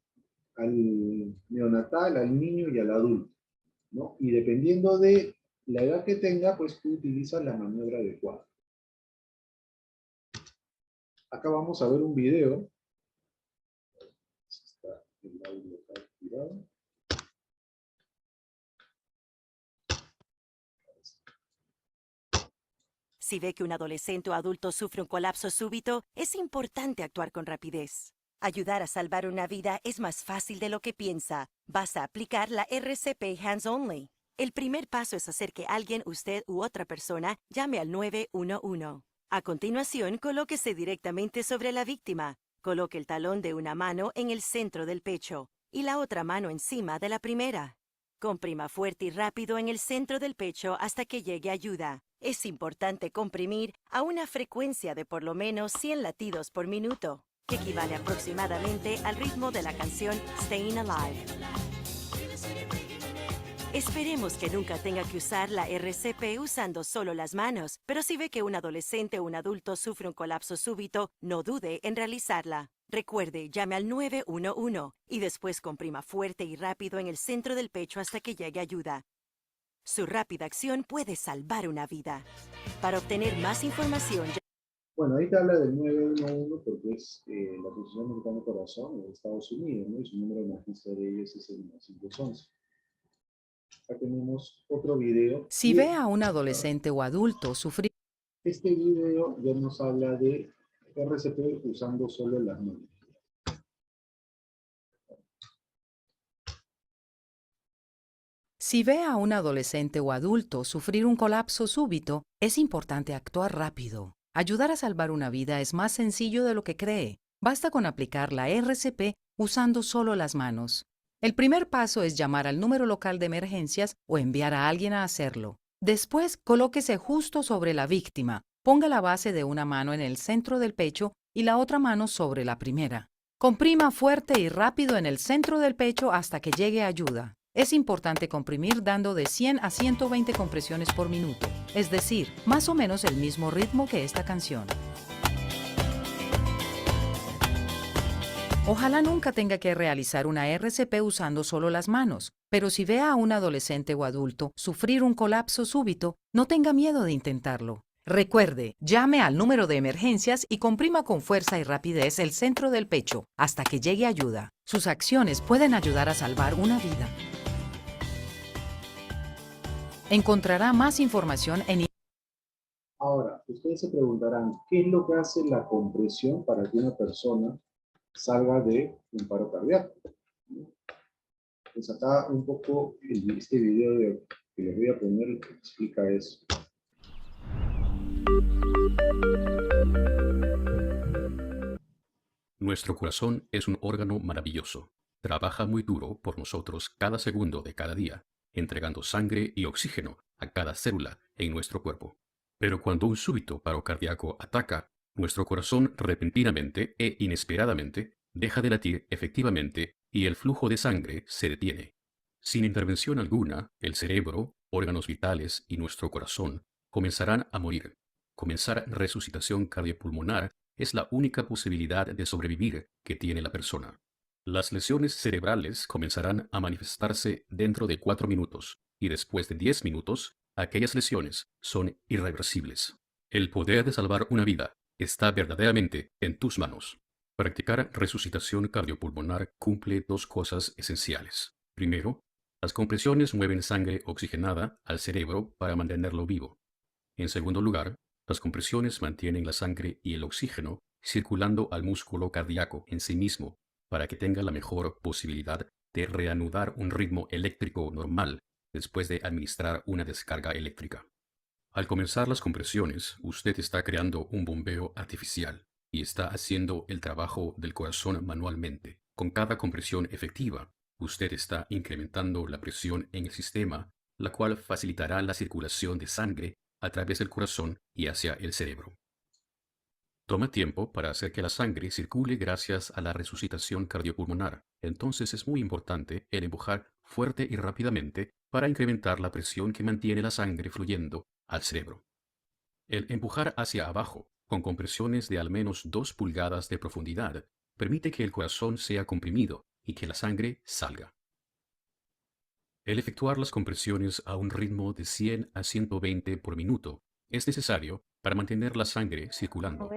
al neonatal, al niño y al adulto, ¿no? Y dependiendo de la edad que tenga, pues tú utilizas la maniobra adecuada. Acá vamos a ver un video. Está el audio acá activado. Si ve que un adolescente o adulto sufre un colapso súbito, es importante actuar con rapidez. Ayudar a salvar una vida es más fácil de lo que piensa. Vas a aplicar la RCP Hands Only. El primer paso es hacer que alguien, usted u otra persona, llame al 911. A continuación, colóquese directamente sobre la víctima. Coloque el talón de una mano en el centro del pecho y la otra mano encima de la primera. Comprima fuerte y rápido en el centro del pecho hasta que llegue ayuda. Es importante comprimir a una frecuencia de por lo menos 100 latidos por minuto, que equivale aproximadamente al ritmo de la canción Staying Alive. Esperemos que nunca tenga que usar la RCP usando solo las manos, pero si ve que un adolescente o un adulto sufre un colapso súbito, no dude en realizarla. Recuerde, llame al 911 y después comprima fuerte y rápido en el centro del pecho hasta que llegue ayuda. Su rápida acción puede salvar una vida. Para obtener más información, Bueno, ahí te habla del 911 porque es la Asociación Americana del Corazón en Estados Unidos, ¿no? Y su número de emergencia de ellos es el 911. Acá tenemos otro video. Si ve a un adolescente o adulto sufrir Este video ya nos habla de RCP usando solo las manos. Si ve a un adolescente o adulto sufrir un colapso súbito, es importante actuar rápido. Ayudar a salvar una vida es más sencillo de lo que cree. Basta con aplicar la RCP usando solo las manos. El primer paso es llamar al número local de emergencias o enviar a alguien a hacerlo. Después, colóquese justo sobre la víctima. Ponga la base de una mano en el centro del pecho y la otra mano sobre la primera. Comprima fuerte y rápido en el centro del pecho hasta que llegue ayuda. Es importante comprimir dando de 100 a 120 compresiones por minuto, es decir, más o menos el mismo ritmo que esta canción. Ojalá nunca tenga que realizar una RCP usando solo las manos, pero si ve a un adolescente o adulto sufrir un colapso súbito, no tenga miedo de intentarlo. Recuerde, llame al número de emergencias y comprima con fuerza y rapidez el centro del pecho hasta que llegue ayuda. Sus acciones pueden ayudar a salvar una vida. Encontrará más información en... Ahora, ustedes se preguntarán, ¿qué es lo que hace la compresión para que una persona salga de un paro cardíaco? Pues acá un poco este video que les voy a poner explica eso. Nuestro corazón es un órgano maravilloso. Trabaja muy duro por nosotros cada segundo de cada día, entregando sangre y oxígeno a cada célula en nuestro cuerpo. Pero cuando un súbito paro cardíaco ataca, nuestro corazón repentinamente e inesperadamente deja de latir efectivamente y el flujo de sangre se detiene. Sin intervención alguna, el cerebro, órganos vitales y nuestro corazón comenzarán a morir. Comenzar resucitación cardiopulmonar es la única posibilidad de sobrevivir que tiene la persona. Las lesiones cerebrales comenzarán a manifestarse dentro de 4 minutos y después de 10 minutos, aquellas lesiones son irreversibles. El poder de salvar una vida está verdaderamente en tus manos. Practicar resucitación cardiopulmonar cumple 2 cosas esenciales. Primero, las compresiones mueven sangre oxigenada al cerebro para mantenerlo vivo. En segundo lugar, las compresiones mantienen la sangre y el oxígeno circulando al músculo cardíaco en sí mismo para que tenga la mejor posibilidad de reanudar un ritmo eléctrico normal después de administrar una descarga eléctrica. Al comenzar las compresiones, usted está creando un bombeo artificial y está haciendo el trabajo del corazón manualmente. Con cada compresión efectiva, usted está incrementando la presión en el sistema, la cual facilitará la circulación de sangre a través del corazón y hacia el cerebro. Toma tiempo para hacer que la sangre circule gracias a la resucitación cardiopulmonar. Entonces es muy importante el empujar fuerte y rápidamente para incrementar la presión que mantiene la sangre fluyendo al cerebro. El empujar hacia abajo, con compresiones de al menos 2 pulgadas de profundidad, permite que el corazón sea comprimido y que la sangre salga. El efectuar las compresiones a un ritmo de 100 a 120 por minuto es necesario para mantener la sangre circulando.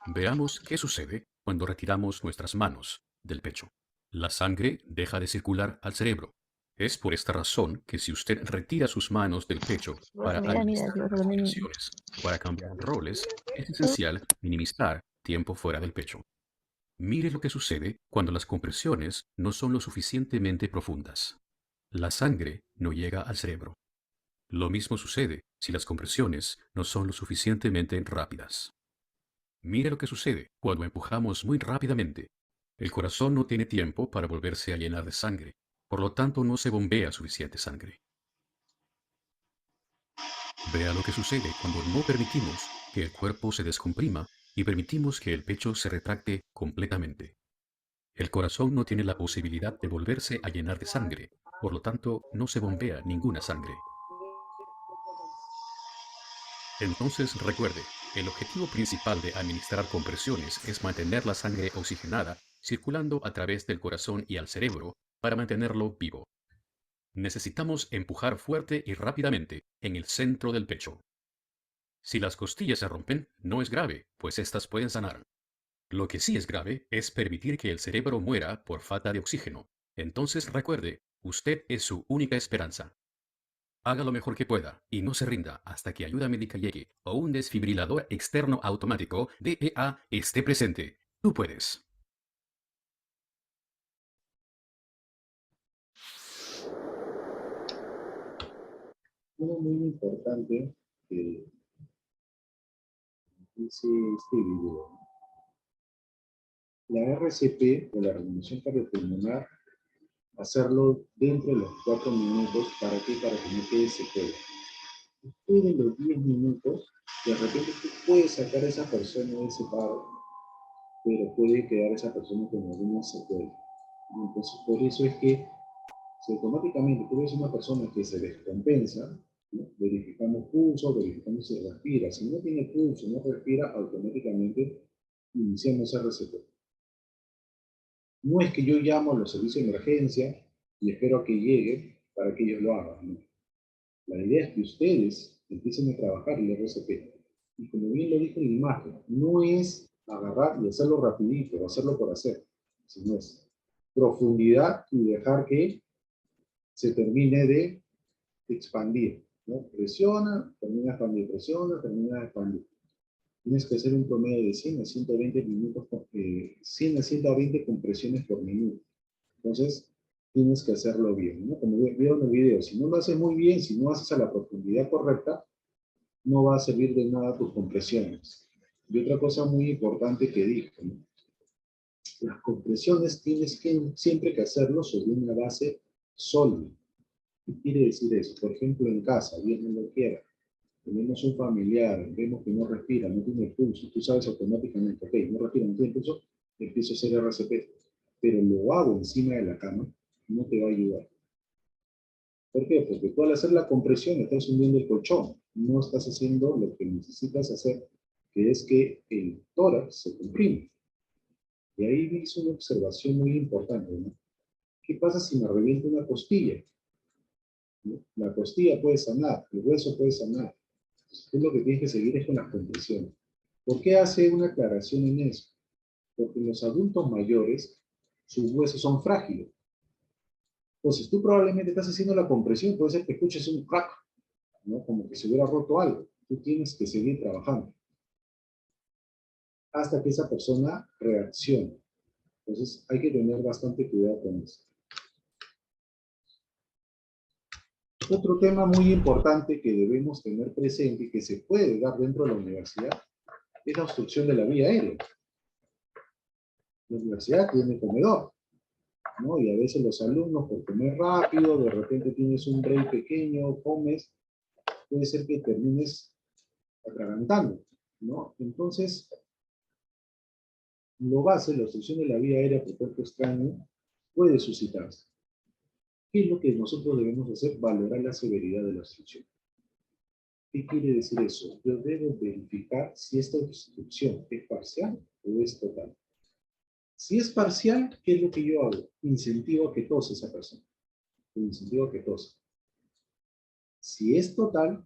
Veamos qué sucede cuando retiramos nuestras manos del pecho. La sangre deja de circular al cerebro. Es por esta razón que si usted retira sus manos del pecho para administrar las compresiones, para cambiar roles, es esencial minimizar tiempo fuera del pecho. Mire lo que sucede cuando las compresiones no son lo suficientemente profundas. La sangre no llega al cerebro. Lo mismo sucede si las compresiones no son lo suficientemente rápidas. Mire lo que sucede cuando empujamos muy rápidamente. El corazón no tiene tiempo para volverse a llenar de sangre, por lo tanto no se bombea suficiente sangre. Vea lo que sucede cuando no permitimos que el cuerpo se descomprima y permitimos que el pecho se retracte completamente. El corazón no tiene la posibilidad de volverse a llenar de sangre, Por lo tanto, no se bombea ninguna sangre. Entonces recuerde, el objetivo principal de administrar compresiones es mantener la sangre oxigenada circulando a través del corazón y al cerebro para mantenerlo vivo. Necesitamos empujar fuerte y rápidamente en el centro del pecho. Si las costillas se rompen, no es grave, pues estas pueden sanar. Lo que sí es grave es permitir que el cerebro muera por falta de oxígeno. Entonces recuerde, usted es su única esperanza. Haga lo mejor que pueda y no se rinda hasta que ayuda médica llegue o un desfibrilador externo automático DEA esté presente. Tú puedes. Uno muy importante que dice este video. La RCP, o la reanimación cardiopulmonar, hacerlo dentro de los 4 minutos. ¿Para qué? Para que no quede secuela. Después de los 10 minutos, de repente tú puedes sacar a esa persona de ese paro, pero puede quedar esa persona con alguna secuela. Entonces, por eso es que si automáticamente tú ves una persona que se descompensa, ¿no? Verificamos pulso, verificamos si respira. Si no tiene pulso, no respira, automáticamente iniciamos RCP. No es que yo llamo a los servicios de emergencia y espero a que llegue para que ellos lo hagan. ¿No? La idea es que ustedes empiecen a trabajar el RCP. Y como bien lo dijo en la imagen, no es agarrar y hacerlo rapidito, o hacerlo por hacer, sino es profundidad y dejar que se termine de expandir. ¿No? Presiona, termina de expandir, presiona, termina de expandir. Tienes que hacer un promedio de 100 a 120 minutos, 100 a 120 compresiones por minuto. Entonces, tienes que hacerlo bien, ¿no? Como vieron en el video, si no lo haces muy bien, si no haces a la profundidad correcta, no va a servir de nada tus compresiones. Y otra cosa muy importante que dijo, ¿no? Las compresiones tienes que siempre que hacerlo sobre una base sólida. ¿Qué quiere decir eso? Por ejemplo, en casa, bien lo quiera, tenemos un familiar, vemos que no respira, no tiene pulso, tú sabes automáticamente, ok, no respira, no tiene pulso, empiezo a hacer RCP. Pero lo hago encima de la cama, no te va a ayudar. ¿Por qué? Porque tú al hacer la compresión estás hundiendo el colchón, no estás haciendo lo que necesitas hacer, que es que el tórax se comprime. Y ahí hice una observación muy importante, ¿no? ¿Qué pasa si me revienta una costilla? ¿No? La costilla puede sanar, el hueso puede sanar. Entonces, lo que tienes que seguir es con las compresiones. ¿Por qué hace una aclaración en eso? Porque los adultos mayores, sus huesos son frágiles. Entonces, tú probablemente estás haciendo la compresión, puede ser que escuches un crack, ¿no? Como que se hubiera roto algo. Tú tienes que seguir trabajando hasta que esa persona reaccione. Entonces, hay que tener bastante cuidado con eso. Otro tema muy importante que debemos tener presente y que se puede dar dentro de la universidad es la obstrucción de la vía aérea. La universidad tiene comedor, ¿no? Y a veces los alumnos, por comer rápido, de repente tienes un break pequeño, comes, puede ser que termines atragantando, ¿no? Entonces, lo base, la obstrucción de la vía aérea por cuerpo extraño, puede suscitarse. ¿Qué es lo que nosotros debemos hacer? Valorar la severidad de la obstrucción. ¿Qué quiere decir eso? Yo debo verificar si esta obstrucción es parcial o es total. Si es parcial, ¿qué es lo que yo hago? Incentivo a que tose esa persona. Incentivo a que tose. Si es total,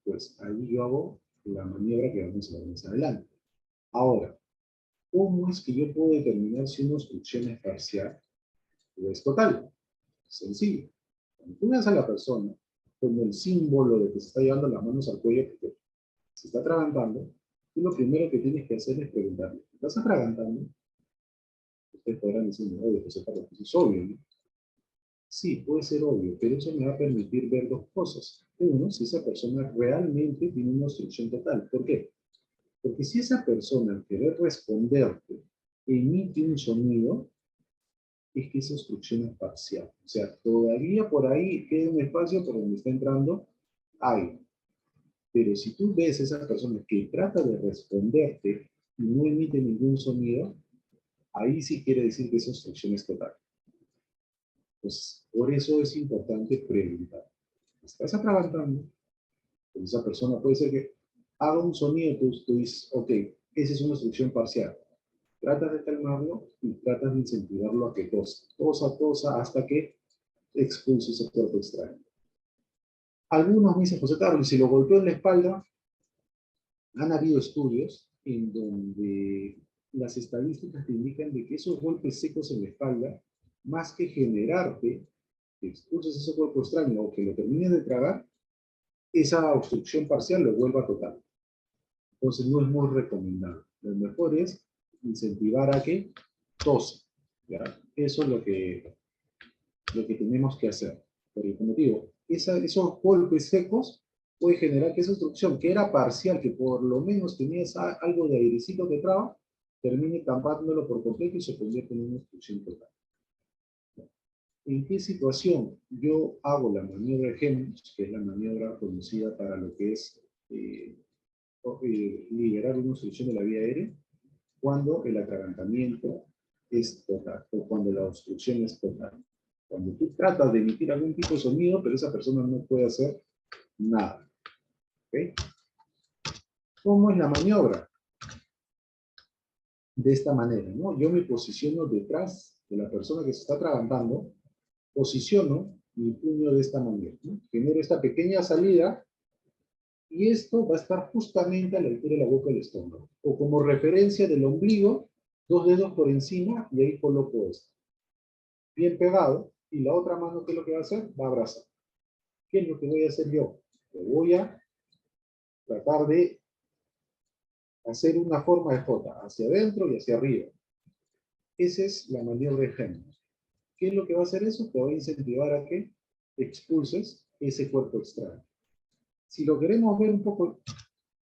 pues ahí yo hago la maniobra que vamos a ver más adelante. Ahora, ¿cómo es que yo puedo determinar si una obstrucción es parcial o es total? Sencillo. Cuando tú veas a la persona con el símbolo de que se está llevando las manos al cuello porque se está atragantando, tú lo primero que tienes que hacer es preguntarle, ¿estás atragantando? Ustedes podrán decir, no, oye, pues es obvio, ¿no? Sí, puede ser obvio, pero eso me va a permitir ver dos cosas. Uno, si esa persona realmente tiene una obstrucción total. ¿Por qué? Porque si esa persona, al querer responderte, emite un sonido, es que esa obstrucción es parcial. O sea, todavía por ahí queda un espacio por donde está entrando aire. Pero si tú ves a esa persona que trata de responderte y no emite ningún sonido, ahí sí quiere decir que esa obstrucción es total. Pues por eso es importante preguntar. ¿Estás atragantando? Pues esa persona puede ser que haga un sonido, tú dices, ok, esa es una obstrucción parcial. Tratas de calmarlo y tratas de incentivarlo a que tosa, hasta que expulse ese cuerpo extraño. Algunos me dicen, José Carlos, si lo golpeo en la espalda, han habido estudios en donde las estadísticas te indican de que esos golpes secos en la espalda, más que generarte que expulses ese cuerpo extraño o que lo termines de tragar, esa obstrucción parcial lo vuelva total. Entonces no es muy recomendable. Lo mejor es incentivar a que tose. ¿Ya? Eso es lo que tenemos que hacer. Porque, como digo, esos golpes secos puede generar que esa obstrucción, que era parcial, que por lo menos tenía algo de airecito que traba, termine tampándolo por completo y se convierte en una obstrucción total. ¿En qué situación yo hago la maniobra de Hemmings, que es la maniobra conocida para lo que es liberar una obstrucción de la vía aérea? Cuando el atragantamiento es total, o cuando la obstrucción es total. Cuando tú tratas de emitir algún tipo de sonido, pero esa persona no puede hacer nada. ¿Okay? ¿Cómo es la maniobra? De esta manera, ¿no? Yo me posiciono detrás de la persona que se está atragantando, posiciono mi puño de esta manera, ¿no? Genero esta pequeña salida, y esto va a estar justamente a la altura de la boca del estómago, o como referencia del ombligo, 2 dedos por encima, y ahí coloco esto. Bien pegado, y la otra mano, ¿qué es lo que va a hacer? Va a abrazar. ¿Qué es lo que voy a hacer yo? Yo voy a tratar de hacer una forma de J, hacia adentro y hacia arriba. Esa es la maniobra de Hemmings. ¿Qué es lo que va a hacer eso? Te va a incentivar a que expulses ese cuerpo extraño. Si lo queremos ver un poco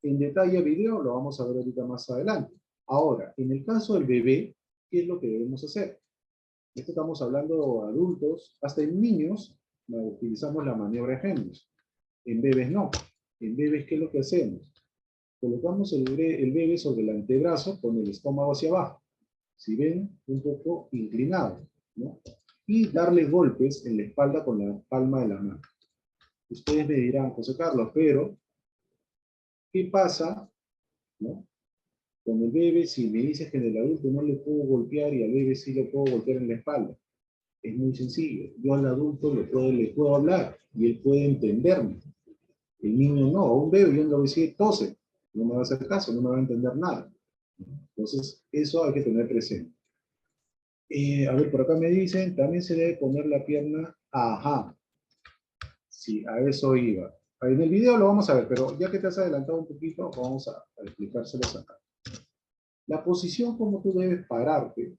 en detalle video, lo vamos a ver ahorita más adelante. Ahora, en el caso del bebé, ¿qué es lo que debemos hacer? Esto estamos hablando de adultos, hasta en niños utilizamos la maniobra de Hemmings. En bebés no. En bebés, ¿qué es lo que hacemos? Colocamos el bebé sobre el antebrazo con el estómago hacia abajo. Si ven, un poco inclinado, ¿no? Y darle golpes en la espalda con la palma de la mano. Ustedes me dirán, José Carlos, pero ¿qué pasa, ¿no? Con el bebé, si me dices que en el adulto no le puedo golpear y al bebé sí le puedo golpear en la espalda? Es muy sencillo. Yo al adulto le puedo hablar y él puede entenderme. El niño no, a un bebé yo no le voy a decir tose, no me va a hacer caso, no me va a entender nada. Entonces, eso hay que tener presente. A ver, por acá me dicen, también se debe poner la pierna, ajá. Sí, a eso iba. En el video lo vamos a ver, pero ya que te has adelantado un poquito, vamos a explicárselos acá. La posición como tú debes pararte,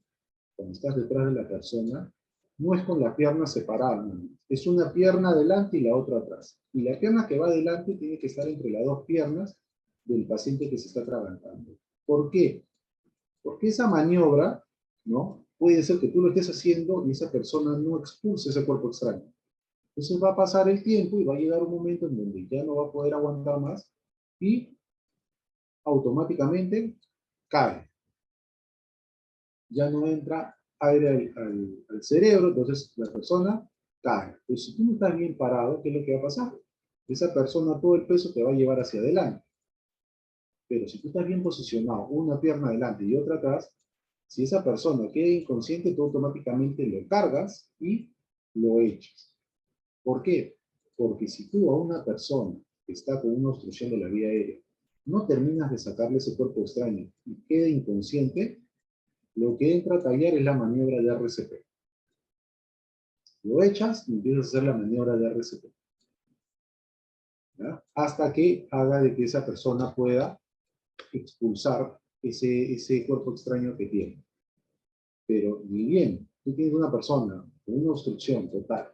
cuando estás detrás de la persona, no es con la pierna separada, ¿no? Es una pierna adelante y la otra atrás. Y la pierna que va adelante tiene que estar entre las dos piernas del paciente que se está atragantando. ¿Por qué? Porque esa maniobra, ¿no? Puede ser que tú lo estés haciendo y esa persona no expulse ese cuerpo extraño. Entonces va a pasar el tiempo y va a llegar un momento en donde ya no va a poder aguantar más y automáticamente cae. Ya no entra aire al cerebro, entonces la persona cae. Entonces, si tú no estás bien parado, ¿qué es lo que va a pasar? Esa persona, todo el peso te va a llevar hacia adelante. Pero si tú estás bien posicionado, una pierna adelante y otra atrás, si esa persona queda inconsciente, tú automáticamente lo cargas y lo echas. ¿Por qué? Porque si tú a una persona que está con una obstrucción de la vía aérea no terminas de sacarle ese cuerpo extraño y queda inconsciente, lo que entra a tallar es la maniobra de RCP. Lo echas y empiezas a hacer la maniobra de RCP. ¿Ya? Hasta que haga de que esa persona pueda expulsar ese cuerpo extraño que tiene. Pero ni bien tú tienes una persona con una obstrucción total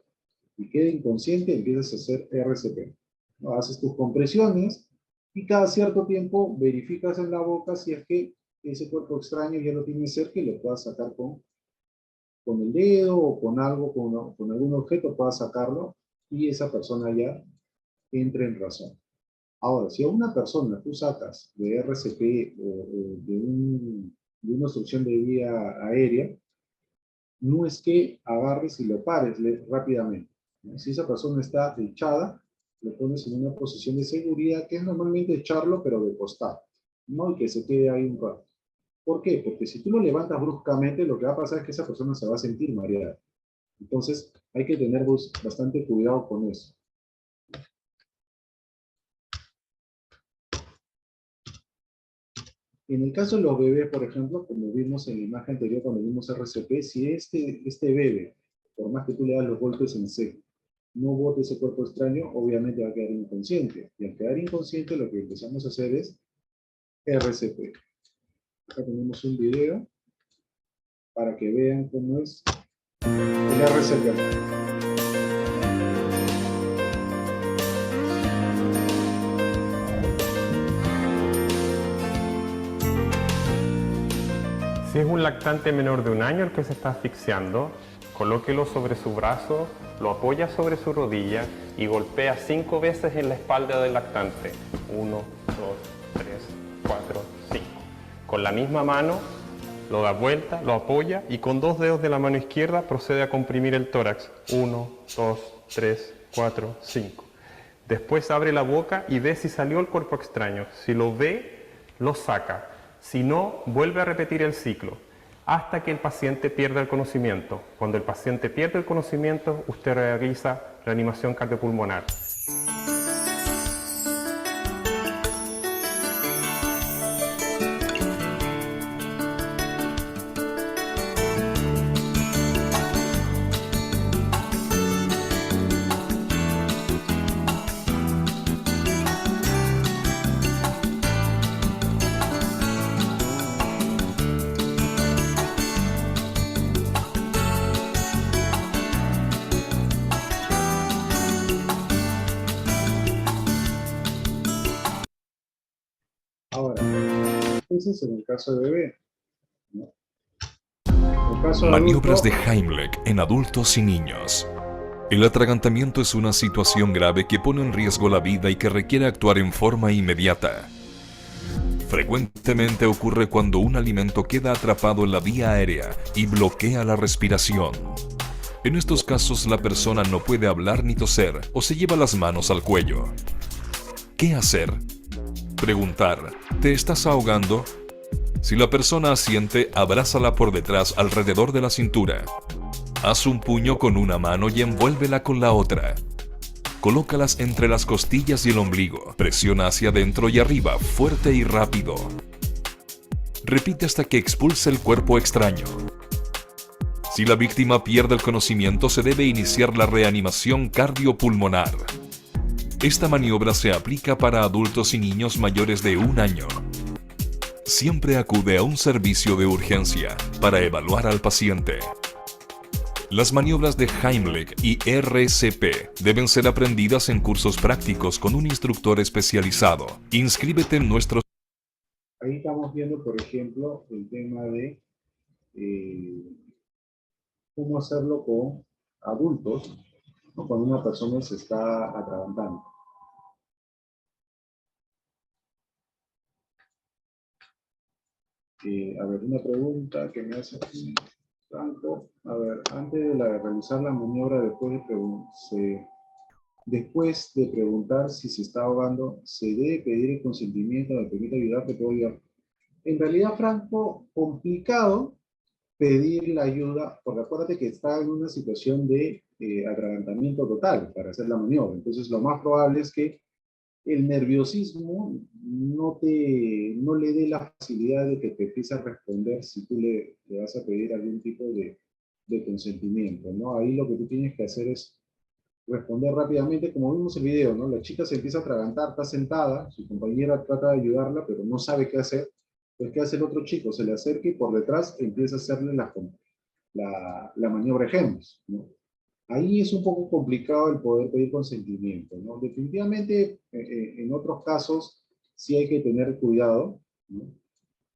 y queda inconsciente, empiezas a hacer RCP. ¿No? Haces tus compresiones y cada cierto tiempo verificas en la boca si es que ese cuerpo extraño ya lo tienes cerca y lo puedas sacar con el dedo o con algo, con algún objeto, puedas sacarlo y esa persona ya entra en razón. Ahora, si a una persona tú sacas de RCP o de una obstrucción de vía aérea, no es que agarres y lo pares rápidamente, ¿no? Si esa persona está echada, lo pones en una posición de seguridad, que es normalmente echarlo, pero de costado, ¿no? Y que se quede ahí un rato. ¿Por qué? Porque si tú lo levantas bruscamente, lo que va a pasar es que esa persona se va a sentir mareada. Entonces, hay que tener bastante cuidado con eso. En el caso de los bebés, por ejemplo, como vimos en la imagen anterior cuando vimos RCP, si este bebé, por más que tú le das los golpes en seco, no bote ese cuerpo extraño, obviamente va a quedar inconsciente. Y al quedar inconsciente, lo que empezamos a hacer es RCP. Acá tenemos un video para que vean cómo es el RCP. Si es un lactante menor de 1 año el que se está asfixiando, colóquelo sobre su brazo, lo apoya sobre su rodilla y golpea 5 veces en la espalda del lactante. 1, 2, 3, 4, 5. Con la misma mano lo da vuelta, lo apoya y con 2 dedos de la mano izquierda procede a comprimir el tórax. 1, 2, 3, 4, 5. Después abre la boca y ve si salió el cuerpo extraño. Si lo ve, lo saca. Si no, vuelve a repetir el ciclo hasta que el paciente pierda el conocimiento. Cuando el paciente pierde el conocimiento, usted realiza reanimación cardiopulmonar. Ahora, ese es en el caso de bebé, ¿no? En el caso de Maniobras adulto, de Heimlich en adultos y niños. El atragantamiento es una situación grave que pone en riesgo la vida y que requiere actuar en forma inmediata. Frecuentemente ocurre cuando un alimento queda atrapado en la vía aérea y bloquea la respiración. En estos casos la persona no puede hablar ni toser o se lleva las manos al cuello. ¿Qué hacer? Preguntar, ¿te estás ahogando? Si la persona asiente, abrázala por detrás alrededor de la cintura. Haz un puño con una mano y envuélvela con la otra. Colócalas entre las costillas y el ombligo. Presiona hacia adentro y arriba, fuerte y rápido. Repite hasta que expulse el cuerpo extraño. Si la víctima pierde el conocimiento, se debe iniciar la reanimación cardiopulmonar. Esta maniobra se aplica para adultos y niños mayores de 1 año. Siempre acude a un servicio de urgencia para evaluar al paciente. Las maniobras de Heimlich y RCP deben ser aprendidas en cursos prácticos con un instructor especializado. Inscríbete en nuestro... ahí estamos viendo, por ejemplo, el tema de cómo hacerlo con adultos, ¿no? Cuando una persona se está atragantando. A ver, una pregunta que me hace Franco. A ver, antes de realizar la maniobra, después de preguntar si se está ahogando, ¿se debe pedir el consentimiento? ¿Me permite ayudar? ¿Te puedo ayudar? En realidad, Franco, complicado pedir la ayuda, porque acuérdate que está en una situación de atragantamiento total para hacer la maniobra. Entonces, lo más probable es que el nerviosismo no le dé la facilidad de que te empiece a responder si tú le vas a pedir algún tipo de consentimiento, ¿no? Ahí lo que tú tienes que hacer es responder rápidamente, como vimos en el video, ¿no? La chica se empieza a atragantar, está sentada, su compañera trata de ayudarla, pero no sabe qué hacer. Entonces, ¿qué hace el otro chico? Se le acerca y por detrás empieza a hacerle la maniobra Heimlich, ¿no? Ahí es un poco complicado el poder pedir consentimiento, ¿no? Definitivamente, en otros casos, sí hay que tener cuidado, ¿no?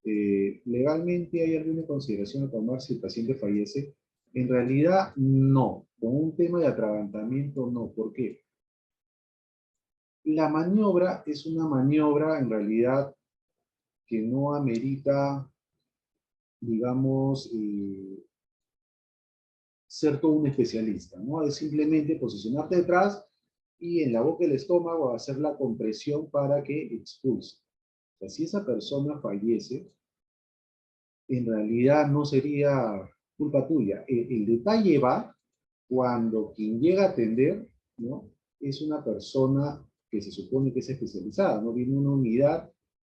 Legalmente hay alguna consideración a tomar si el paciente fallece. En realidad, no. Con un tema de atragantamiento, no. ¿Por qué? La maniobra es una maniobra, en realidad, que no amerita, digamos, ser todo un especialista, ¿no? Es simplemente posicionarte detrás y en la boca del estómago hacer la compresión para que expulse. O sea, si esa persona fallece, en realidad no sería culpa tuya. El detalle va cuando quien llega a atender, ¿no? Es una persona que se supone que es especializada, ¿no? Viene una unidad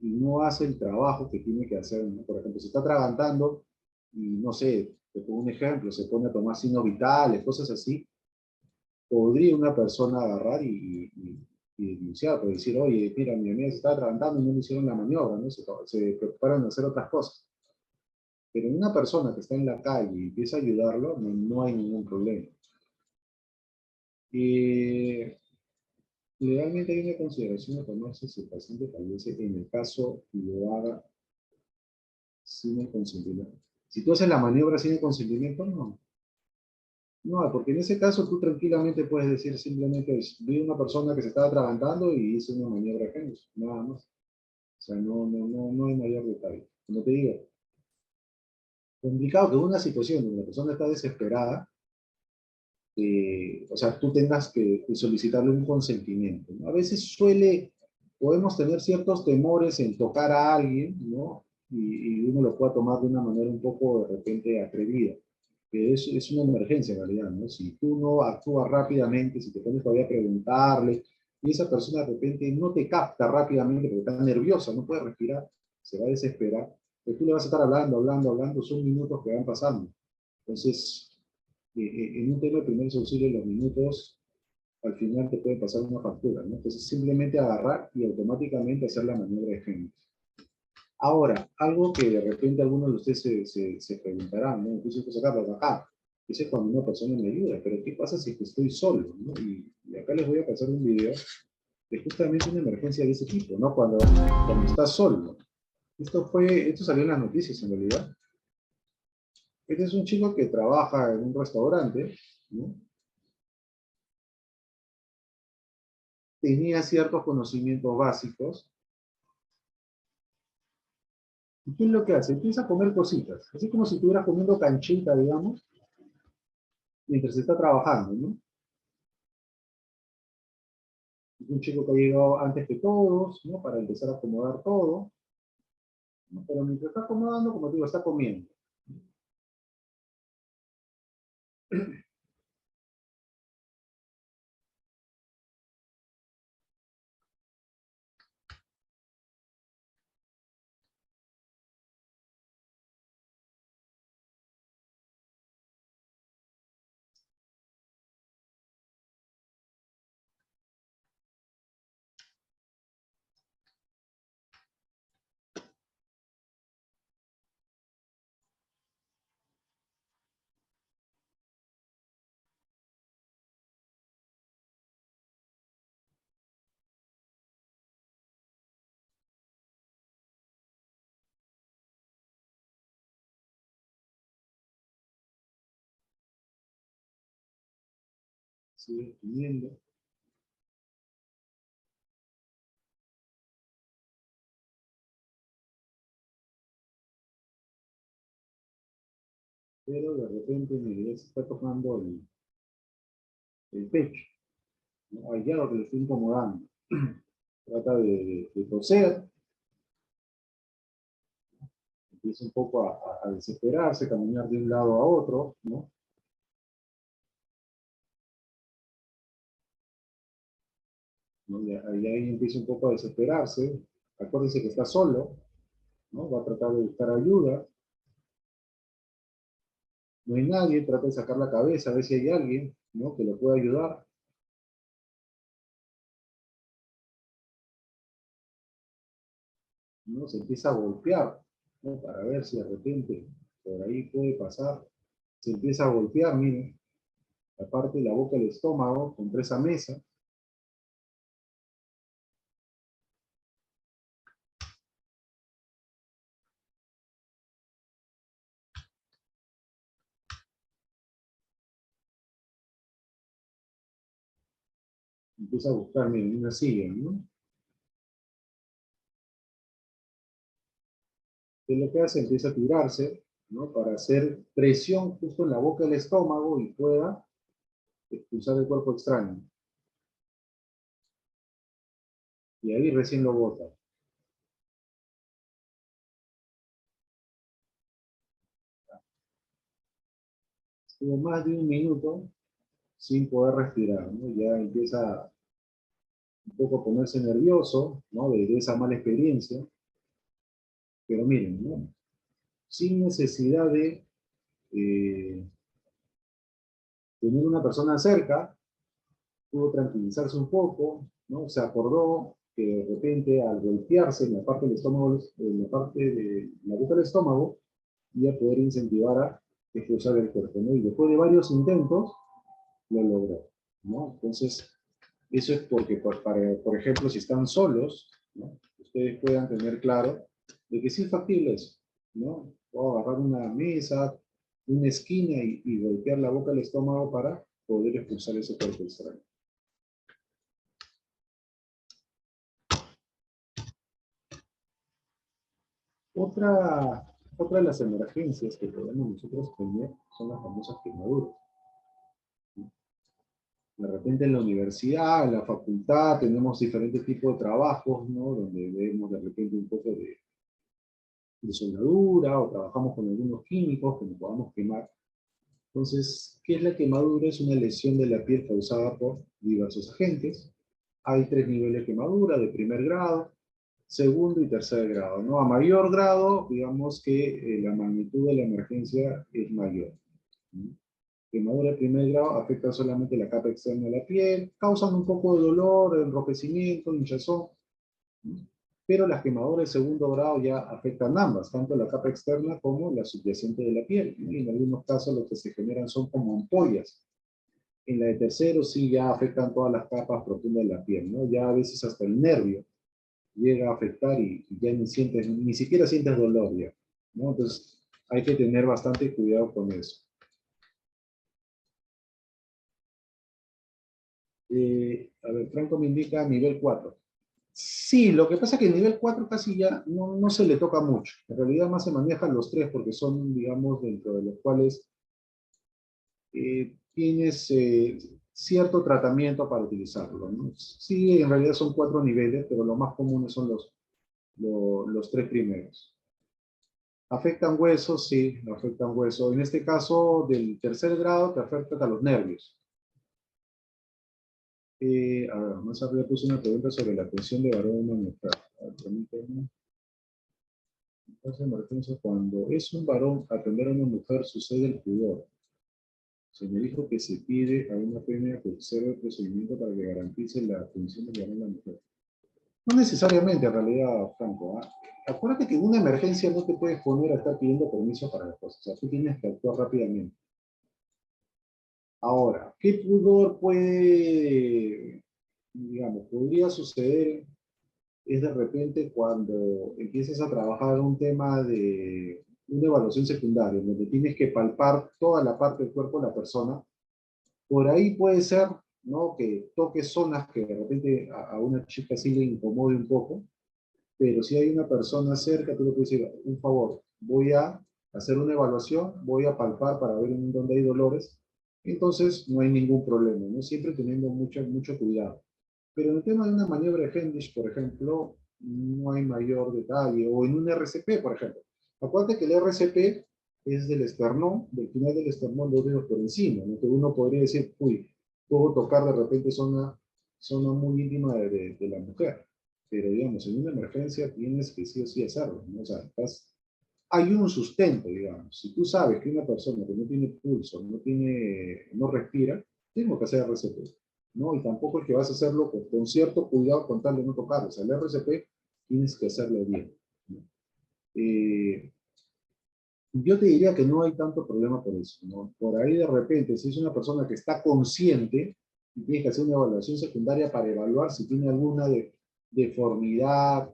y no hace el trabajo que tiene que hacer, ¿no? Por ejemplo, se está atragantando y no sé, te pongo un ejemplo, se pone a tomar signos vitales, cosas así, podría una persona agarrar y denunciar, por decir, oye, mira, mi amiga se está atragantando y no le hicieron la maniobra, ¿no? Se preocuparon de hacer otras cosas. Pero en una persona que está en la calle y empieza a ayudarlo, no hay ningún problema. Legalmente hay una consideración a tomarse si el paciente fallece en el caso que lo haga sin el consentimiento. Si tú haces la maniobra sin el consentimiento, no. No, porque en ese caso tú tranquilamente puedes decir simplemente, vi una persona que se estaba atragantando y hice una maniobra de género, nada más. O sea, no hay mayor detalle. Como te digo, complicado que en una situación donde la persona está desesperada, o sea, tú tengas que solicitarle un consentimiento, ¿no? A veces podemos tener ciertos temores en tocar a alguien, ¿no? Y uno lo puede tomar de una manera un poco de repente atrevida, que es una emergencia en realidad, ¿no? Si tú no actúas rápidamente, si te pones todavía a preguntarle, y esa persona de repente no te capta rápidamente porque está nerviosa, no puede respirar, se va a desesperar, pero tú le vas a estar hablando, son minutos que van pasando. Entonces, en un tema de primeros auxilios, los minutos al final te pueden pasar una factura, ¿no? Entonces, simplemente agarrar y automáticamente hacer la maniobra de género. Ahora, algo que de repente algunos de ustedes se preguntarán, ¿no? Incluso José Carlos, acá, ese es cuando una persona me ayuda, pero ¿qué pasa si estoy solo, ¿no? Y acá les voy a pasar un video de justamente una emergencia de ese tipo, ¿no? Cuando estás solo. Esto salió en las noticias en realidad. Este es un chico que trabaja en un restaurante, ¿no? Tenía ciertos conocimientos básicos. ¿Y qué es lo que hace? Empieza a comer cositas, así como si estuviera comiendo canchita, digamos, mientras está trabajando, ¿no? Es un chico que ha llegado antes que todos, ¿no? Para empezar a acomodar todo, ¿no? Pero mientras está acomodando, como te digo, está comiendo. Sigue comiendo. Pero de repente me se está tocando el pecho, ¿no? Hay algo que le está incomodando. Trata de toser, empieza un poco a desesperarse, caminar de un lado a otro, ¿no? ¿No? Y ahí empieza un poco a desesperarse. Acuérdense que está solo, ¿no? Va a tratar de buscar ayuda. No hay nadie, trata de sacar la cabeza, a ver si hay alguien, ¿no? Que lo pueda ayudar. ¿No? Se empieza a golpear, ¿no? Para ver si de repente por ahí puede pasar. Se empieza a golpear, miren, la parte de la boca del estómago contra esa mesa. Empieza a buscar, miren, una silla, ¿no? ¿Qué es lo que hace? Empieza a tirarse, ¿no? Para hacer presión justo en la boca del estómago y pueda expulsar el cuerpo extraño. Y ahí recién lo bota. Estuvo más de un minuto sin poder respirar, ¿no? Ya empieza un poco a ponerse nervioso, ¿no? De esa mala experiencia. Pero miren, ¿no? Sin necesidad de tener una persona cerca, pudo tranquilizarse un poco, ¿no? Se acordó que de repente al golpearse en la parte del estómago, en la parte de la boca del estómago, iba a poder incentivar a expulsar el cuerpo, ¿no? Y después de varios intentos, lo logró, ¿no? Entonces, eso es porque, por ejemplo, si están solos, ¿no? Ustedes puedan tener claro de que sí es factible eso, ¿no? Puedo agarrar una mesa, una esquina y golpear la boca del estómago para poder expulsar ese cuerpo extraño. Otra de las emergencias que podemos nosotros tener son las famosas quemaduras. De repente en la universidad, en la facultad, tenemos diferentes tipos de trabajos, ¿no? Donde vemos de repente un poco de soldadura o trabajamos con algunos químicos que nos podamos quemar. Entonces, ¿qué es la quemadura? Es una lesión de la piel causada por diversos agentes. Hay 3 niveles de quemadura, de primer grado, segundo y tercer grado, ¿no? A mayor grado, digamos que la magnitud de la emergencia es mayor, ¿no? Quemadura de primer grado afecta solamente la capa externa de la piel, causan un poco de dolor, enrojecimiento, hinchazón, ¿no? Pero las quemaduras de segundo grado ya afectan ambas, tanto la capa externa como la subyacente de la piel, ¿no? Y en algunos casos lo que se generan son como ampollas. En la de tercero sí ya afectan todas las capas profundas de la piel, ¿no? Ya a veces hasta el nervio llega a afectar y ya ni siquiera sientes dolor ya, ¿no? Entonces hay que tener bastante cuidado con eso. A ver, Franco me indica nivel 4. Sí, lo que pasa es que el nivel 4 casi ya no se le toca mucho. En realidad más se manejan los 3 porque son, digamos, dentro de los cuales tienes cierto tratamiento para utilizarlo, ¿no? Sí, en realidad son 4 niveles, pero los más comunes son los 3 primeros. ¿Afectan huesos? Sí, afectan huesos. En este caso, del tercer grado, te afecta a los nervios. A ver, más arriba puse una pregunta sobre la atención de varón en una mujer. A ver, permítanme. Emergencia, cuando es un varón atender a una mujer sucede el pudor. Se me dijo que se pide a una femina que observe el procedimiento para que garantice la atención del varón a la mujer. No necesariamente, en realidad, Franco. Acuérdate que en una emergencia no te puedes poner a estar pidiendo permiso para las cosas. O sea, tú tienes que actuar rápidamente. Ahora, ¿qué pudor puede, digamos, podría suceder? Es de repente cuando empiezas a trabajar un tema de una evaluación secundaria, donde tienes que palpar toda la parte del cuerpo de la persona. Por ahí puede ser, ¿no? Que toques zonas que de repente a una chica sí le incomode un poco, pero si hay una persona cerca, tú le puedes decir, un favor, voy a hacer una evaluación, voy a palpar para ver en dónde hay dolores, entonces no hay ningún problema, ¿no? Siempre teniendo mucho cuidado. Pero en el tema de una maniobra de Hendrich, por ejemplo, no hay mayor detalle, o en un RCP, por ejemplo. Acuérdate que el RCP es del esternón, del final del esternón, lo dedos por encima, ¿no? Que uno podría decir, uy, puedo tocar de repente zona muy íntima de la mujer. Pero digamos, en una emergencia tienes que sí o sí hacerlo, ¿no? O sea, hay un sustento, digamos. Si tú sabes que una persona que no tiene pulso, no respira, tengo que hacer RCP, ¿no? Y tampoco es que vas a hacerlo con cierto cuidado con tal de no tocarlo. O sea, el RCP tienes que hacerlo bien, ¿no? Yo te diría que no hay tanto problema por eso, ¿no? Por ahí de repente, si es una persona que está consciente, y tienes que hacer una evaluación secundaria para evaluar si tiene alguna deformidad,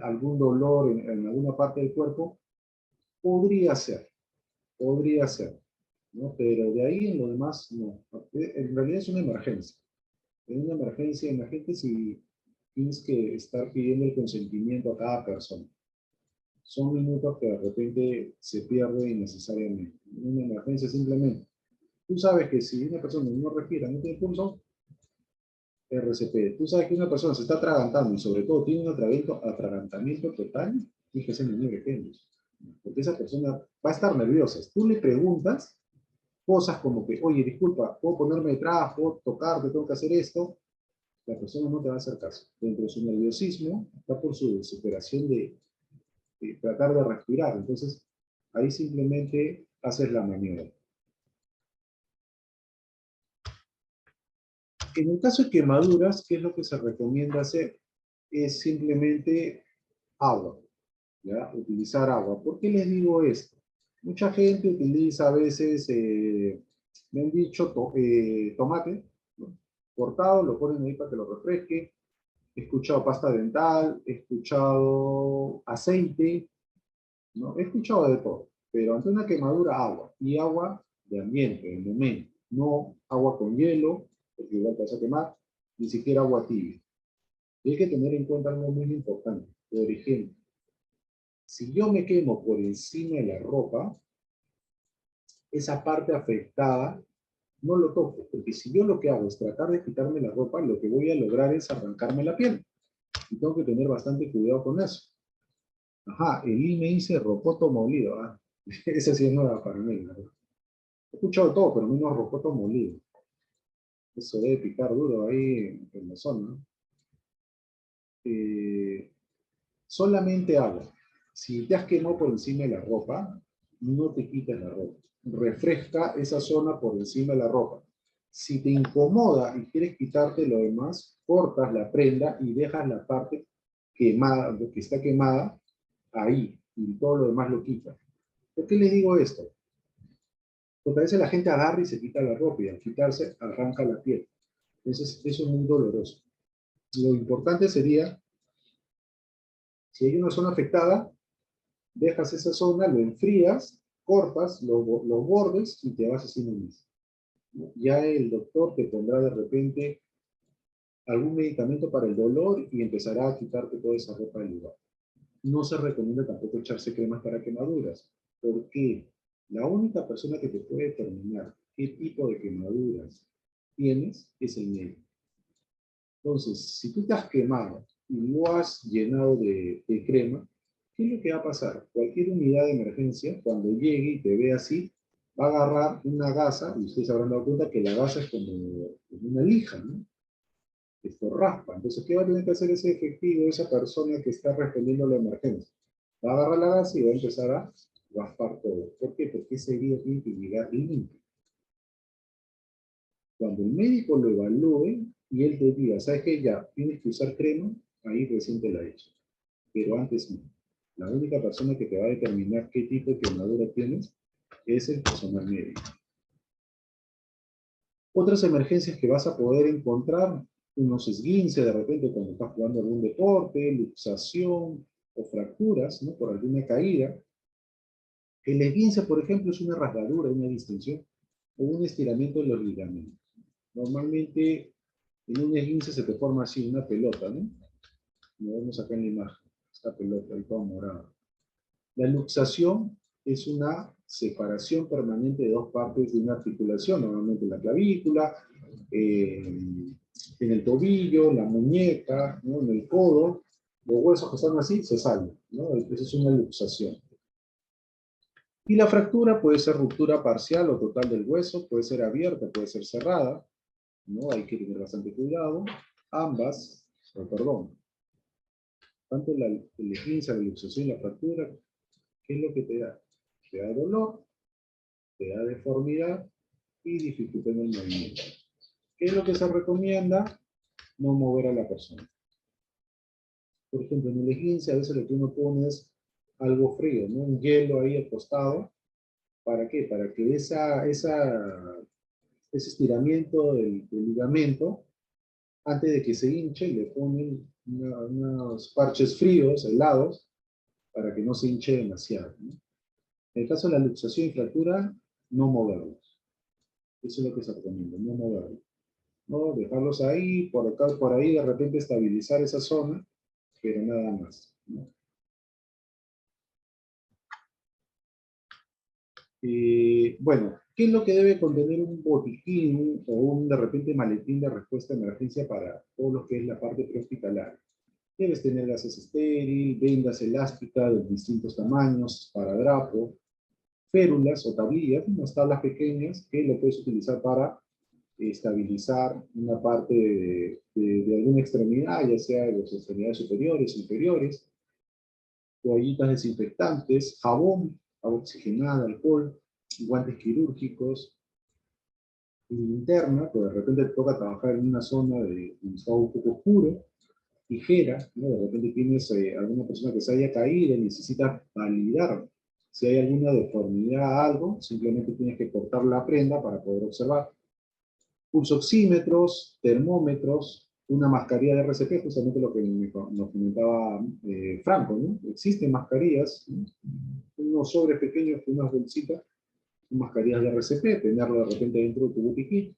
algún dolor en alguna parte del cuerpo, podría ser, ¿no? Pero de ahí en lo demás, no. En realidad es una emergencia. En una emergencia sí tienes que estar pidiendo el consentimiento a cada persona. Son minutos que de repente se pierden innecesariamente. Una emergencia simplemente. Tú sabes que si una persona no respira, no tiene pulso, RCP. Tú sabes que una persona se está atragantando y sobre todo tiene un atragantamiento total, fíjese en el nivel de porque esa persona va a estar nerviosa. Tú le preguntas cosas como que, oye, disculpa, ¿puedo ponerme detrás? ¿Puedo tocarte? ¿Tengo que hacer esto? La persona no te va a hacer caso. Dentro de su nerviosismo, está por su desesperación de tratar de respirar. Entonces, ahí simplemente haces la maniobra. En el caso de quemaduras, ¿qué es lo que se recomienda hacer? Es simplemente agua, ¿ya? Utilizar agua. ¿Por qué les digo esto? Mucha gente utiliza a veces, me han dicho, tomate, ¿no? Cortado, lo ponen ahí para que lo refresque. He escuchado pasta dental, he escuchado aceite, ¿no? He escuchado de todo, pero ante una quemadura, agua, y agua de ambiente, de momento, no agua con hielo, porque igual te vas a quemar, ni siquiera agua tibia. Y hay que tener en cuenta algo muy importante. Por ejemplo, si yo me quemo por encima de la ropa, esa parte afectada no lo toco, porque si yo lo que hago es tratar de quitarme la ropa, lo que voy a lograr es arrancarme la piel. Y tengo que tener bastante cuidado con eso. Ajá, Eli me dice rocoto molido. Ah, esa sí es nueva para mí, ¿verdad? He escuchado todo, pero menos rocoto molido. Eso debe picar duro ahí en la zona, ¿no? Solamente agua. Si te has quemado por encima de la ropa, no te quites la ropa. Refresca esa zona por encima de la ropa. Si te incomoda y quieres quitarte lo demás, cortas la prenda y dejas la parte quemada, que está quemada, ahí, y todo lo demás lo quitas. ¿Por qué les digo esto? Porque a veces la gente agarra y se quita la ropa y al quitarse arranca la piel. Entonces, eso es muy doloroso. Lo importante sería, si hay una zona afectada, dejas esa zona, lo enfrías, cortas los bordes y te vas haciendo un mes. Ya el doctor te pondrá de repente algún medicamento para el dolor y empezará a quitarte toda esa ropa del lugar. No se recomienda tampoco echarse cremas para quemaduras. ¿Por qué? La única persona que te puede determinar qué tipo de quemaduras tienes es el médico. Entonces, si tú te has quemado y lo has llenado de crema, ¿qué es lo que va a pasar? Cualquier unidad de emergencia, cuando llegue y te ve así, va a agarrar una gasa, y ustedes se habrán dado cuenta que la gasa es como una lija, ¿no? Esto raspa. Entonces, ¿qué va a tener que hacer ese efectivo, esa persona que está respondiendo a la emergencia? Va a agarrar la gasa y va a empezar a raspar todo. ¿Por qué? Porque ese herida tiene que llegar limpio. Cuando el médico lo evalúe y él te diga, ¿sabes qué? Ya, tienes que usar crema, ahí recién te la echa. Pero antes no. La única persona que te va a determinar qué tipo de quemadura tienes es el personal médico. Otras emergencias que vas a poder encontrar, unos esguinces de repente cuando estás jugando algún deporte, luxación o fracturas, ¿no? Por alguna caída. El esguince, por ejemplo, es una rasgadura, una distensión o un estiramiento de los ligamentos. Normalmente en un esguince se te forma así una pelota, ¿no? Como vemos acá en la imagen, esta pelota ahí toda morada. La luxación es una separación permanente de dos partes de una articulación, normalmente la clavícula, en el tobillo, la muñeca, ¿no? En el codo, los huesos que están así se salen, ¿no? Esa es una luxación. Y la fractura puede ser ruptura parcial o total del hueso, puede ser abierta, puede ser cerrada, ¿no? Hay que tener bastante cuidado. Ambas, tanto el esguince, la luxación y la fractura, ¿qué es lo que te da? Te da dolor, te da deformidad y dificultad en el movimiento. ¿Qué es lo que se recomienda? No mover a la persona. Por ejemplo, en el esguince a veces lo que uno pone es algo frío, ¿no? Un hielo ahí acostado. ¿Para qué? Para que ese estiramiento del ligamento, antes de que se hinche, le ponen unos parches fríos, helados, para que no se hinche demasiado, ¿no? En el caso de la luxación y fractura, no moverlos. Eso es lo que se recomienda, no moverlos. No, dejarlos ahí, por acá, por ahí, de repente estabilizar esa zona, pero nada más, ¿no? Bueno, ¿qué es lo que debe contener un botiquín o un, de repente, maletín de respuesta a emergencia para todo lo que es la parte prehospitalaria? Debes tener gases estéril, vendas elásticas de distintos tamaños, esparadrapo, férulas o tablillas, unas tablas pequeñas que lo puedes utilizar para estabilizar una parte de alguna extremidad, ya sea de las extremidades superiores, inferiores, toallitas desinfectantes, jabón, agua oxigenada, alcohol, guantes quirúrgicos, linterna, pues de repente te toca trabajar en una zona de un estado un poco oscuro, tijera, ¿no? De repente tienes alguna persona que se haya caído y necesita validar si hay alguna deformidad, algo, simplemente tienes que cortar la prenda para poder observar. Pulsoxímetros, termómetros, una mascarilla de RCP, justamente lo que nos comentaba Franco, ¿no? Existen mascarillas, ¿no? Unos sobres pequeños, unas bolsitas, mascarillas de RCP, tenerlo de repente dentro de tu botiquín.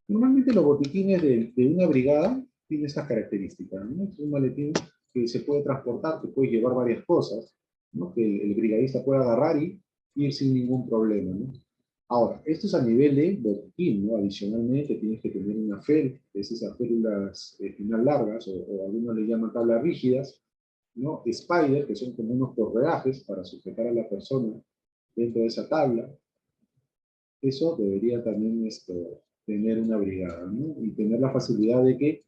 Normalmente los botiquines de una brigada tienen estas características, ¿no? Es un maletín que se puede transportar, que puede llevar varias cosas, ¿no? Que el brigadista puede agarrar y ir sin ningún problema, ¿no? Ahora, esto es a nivel de botiquín, ¿no? Adicionalmente tienes que tener una FEL, que es esas férulas final largas, o algunos le llaman tablas rígidas, ¿no? Spider, que son como unos correajes para sujetar a la persona dentro de esa tabla. Eso debería también tener una brigada, ¿no? Y tener la facilidad de que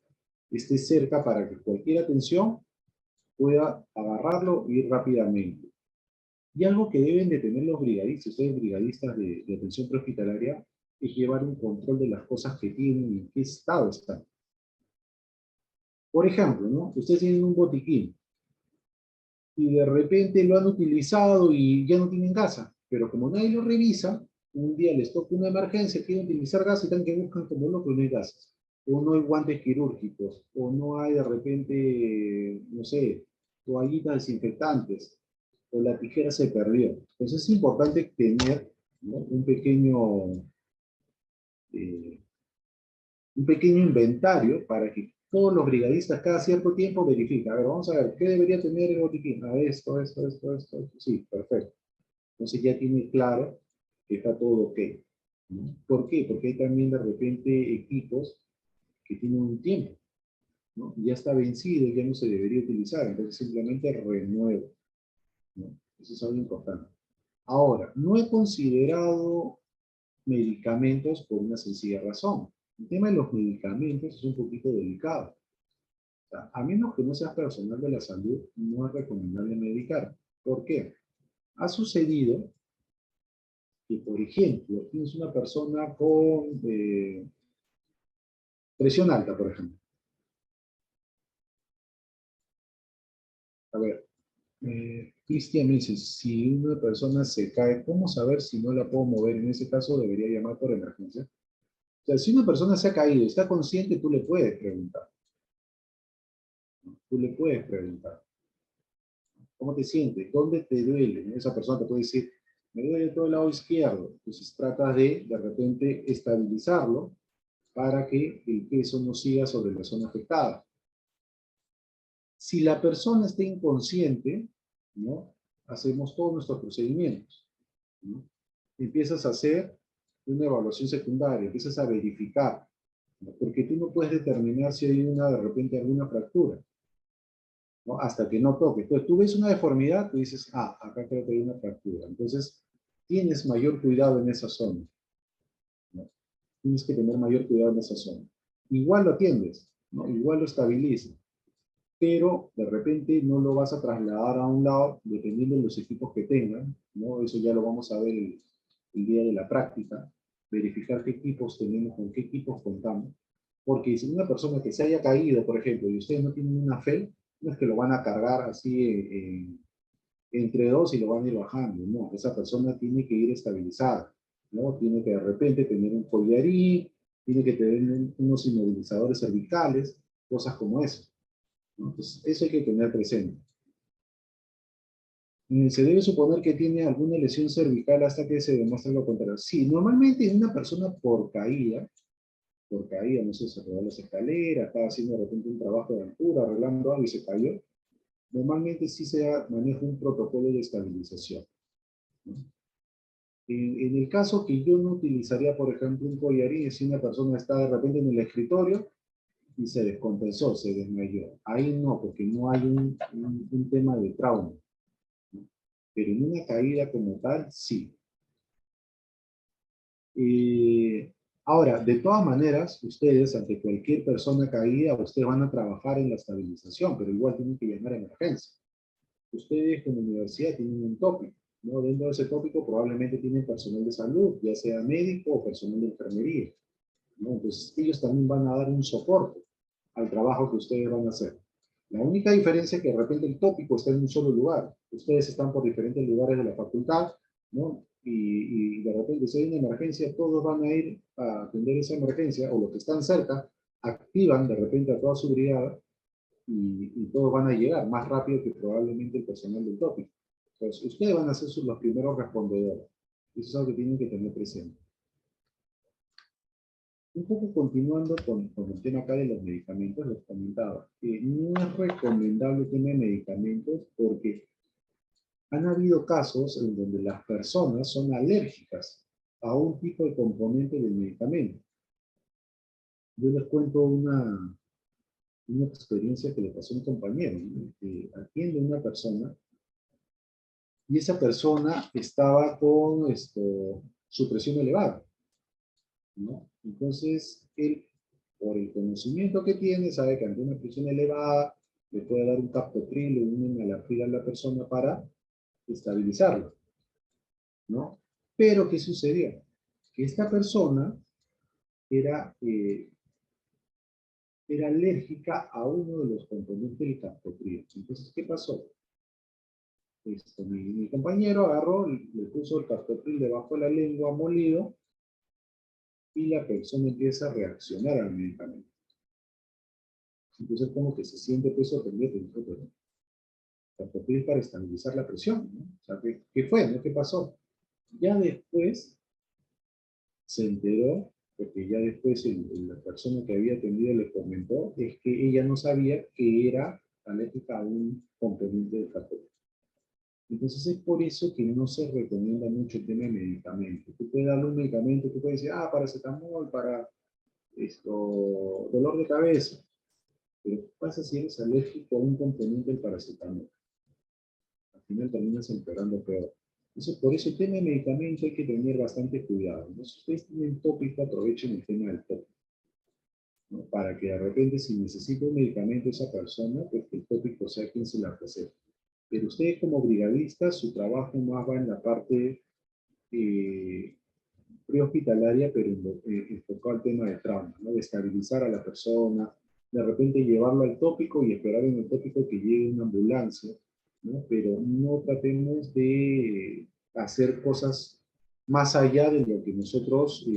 esté cerca para que cualquier atención pueda agarrarlo y ir rápidamente. Y algo que deben de tener los brigadistas, ustedes brigadistas de atención prehospitalaria, es llevar un control de las cosas que tienen y en qué estado están. Por ejemplo, ¿no? Ustedes tienen un botiquín y de repente lo han utilizado y ya no tienen gasa, pero como nadie lo revisa, un día les toca una emergencia, quieren utilizar gas y están que buscan como locos y no hay gases. O no hay guantes quirúrgicos, o no hay de repente, no sé, toallitas desinfectantes, o la tijera se perdió. Entonces es importante tener, ¿no? Eh, un pequeño inventario para que todos los brigadistas cada cierto tiempo verifiquen. A ver, vamos a ver, ¿qué debería tener el botiquín? A esto. Sí, perfecto. Entonces ya tiene claro que está todo ok, ¿no? ¿Por qué? Porque hay también de repente equipos que tienen un tiempo, ¿no? Ya está vencido, ya no se debería utilizar, entonces simplemente renuevo, ¿no? Eso es algo importante. Ahora, no he considerado medicamentos por una sencilla razón. El tema de los medicamentos es un poquito delicado. O sea, a menos que no seas personal de la salud, no es recomendable medicar. ¿Por qué? Ha sucedido que, por ejemplo, tienes una persona con presión alta, por ejemplo. A ver, Cristian me dice, si una persona se cae, ¿cómo saber si no la puedo mover? En ese caso, debería llamar por emergencia. O sea, si una persona se ha caído y está consciente, tú le puedes preguntar. Tú le puedes preguntar. ¿Cómo te sientes? ¿Dónde te duele? Esa persona te puede decir, me duele todo el lado izquierdo. Entonces tratas de repente, estabilizarlo para que el peso no siga sobre la zona afectada. Si la persona está inconsciente, ¿no? Hacemos todos nuestros procedimientos, ¿no? Empiezas a hacer una evaluación secundaria, empiezas a verificar, ¿no? Porque tú no puedes determinar si hay de repente alguna fractura, ¿no? Hasta que no toque. Entonces tú ves una deformidad, tú dices, ah, acá creo que hay una fractura. Entonces tienes mayor cuidado en esa zona, ¿no? Tienes que tener mayor cuidado en esa zona. Igual lo atiendes, ¿no? Igual lo estabilizas, pero de repente no lo vas a trasladar a un lado dependiendo de los equipos que tengan, ¿no? Eso ya lo vamos a ver el día de la práctica, verificar qué equipos tenemos, con qué equipos contamos, porque si una persona que se haya caído, por ejemplo, y ustedes no tienen una FEL, no es que lo van a cargar así entre dos y lo van a ir bajando, no, esa persona tiene que ir estabilizada, ¿no? Tiene que de repente tener un collarín, tiene que tener unos inmovilizadores cervicales, cosas como eso, ¿no? Entonces, eso hay que tener presente. ¿Se debe suponer que tiene alguna lesión cervical hasta que se demuestre lo contrario? Sí, normalmente en una persona por caída, no sé, se rodó las escaleras, estaba haciendo de repente un trabajo de altura, arreglando algo y se cayó, normalmente sí se maneja un protocolo de estabilización, ¿no? En el caso que yo no utilizaría, por ejemplo, un collarín, si una persona está de repente en el escritorio y se descompensó, se desmayó. Ahí no, porque no hay un tema de trauma. ¿No? Pero en una caída como tal, sí. Ahora, de todas maneras, ustedes, ante cualquier persona caída, ustedes van a trabajar en la estabilización, pero igual tienen que llamar a emergencia. Ustedes como universidad tienen un tópico, ¿no? Dentro de ese tópico probablemente tienen personal de salud, ya sea médico o personal de enfermería, ¿no? Entonces ellos también van a dar un soporte al trabajo que ustedes van a hacer. La única diferencia es que de repente el tópico está en un solo lugar. Ustedes están por diferentes lugares de la facultad, ¿no? Y de repente si hay una emergencia, todos van a ir a atender esa emergencia, o los que están cerca activan de repente a toda su brigada y todos van a llegar más rápido que probablemente el personal del tópico. Entonces, ustedes van a ser los primeros respondedores. Eso es algo que tienen que tener presente. Un poco continuando con el tema acá de los medicamentos, les comentaba que no es recomendable el tema de medicamentos porque han habido casos en donde las personas son alérgicas a un tipo de componente del medicamento. Yo les cuento una experiencia que le pasó a un compañero, ¿no? Que atiende a una persona y esa persona estaba con su presión elevada, ¿no? Entonces, él, por el conocimiento que tiene, sabe que ante una presión elevada le puede dar un captopril o un enalapril a la persona para estabilizarlo, ¿no? Pero, ¿qué sucedió? Que esta persona era alérgica a uno de los componentes del captopril. Entonces, ¿qué pasó? Mi compañero agarró, le puso el captopril debajo de la lengua molido y la persona empieza a reaccionar al medicamento. Entonces como que se siente pues sorprendido, pero captopril para estabilizar la presión, ¿no? O sea, ¿qué fue? ¿No? ¿Qué pasó? Ya después se enteró, porque ya después la persona que había atendido le comentó, es que ella no sabía que era alérgica a un componente del captopril. Entonces es por eso que no se recomienda mucho el tema de medicamentos. Tú puedes darle un medicamento, tú puedes decir, paracetamol para dolor de cabeza. Pero ¿qué pasa si eres alérgico a un componente del paracetamol? Al final terminas empeorando peor. Entonces por eso el tema de medicamentos hay que tener bastante cuidado, ¿no? Si ustedes tienen tópico, aprovechen el tema del tópico, ¿no? Para que de repente si necesita un medicamento esa persona, pues que el tópico sea quien se la receta. Pero ustedes como brigadistas, su trabajo más va en la parte prehospitalaria, pero enfocado al tema de trauma, ¿no? De estabilizar a la persona, de repente llevarlo al tópico y esperar en el tópico que llegue una ambulancia, ¿no? Pero no tratemos de hacer cosas más allá de lo que nosotros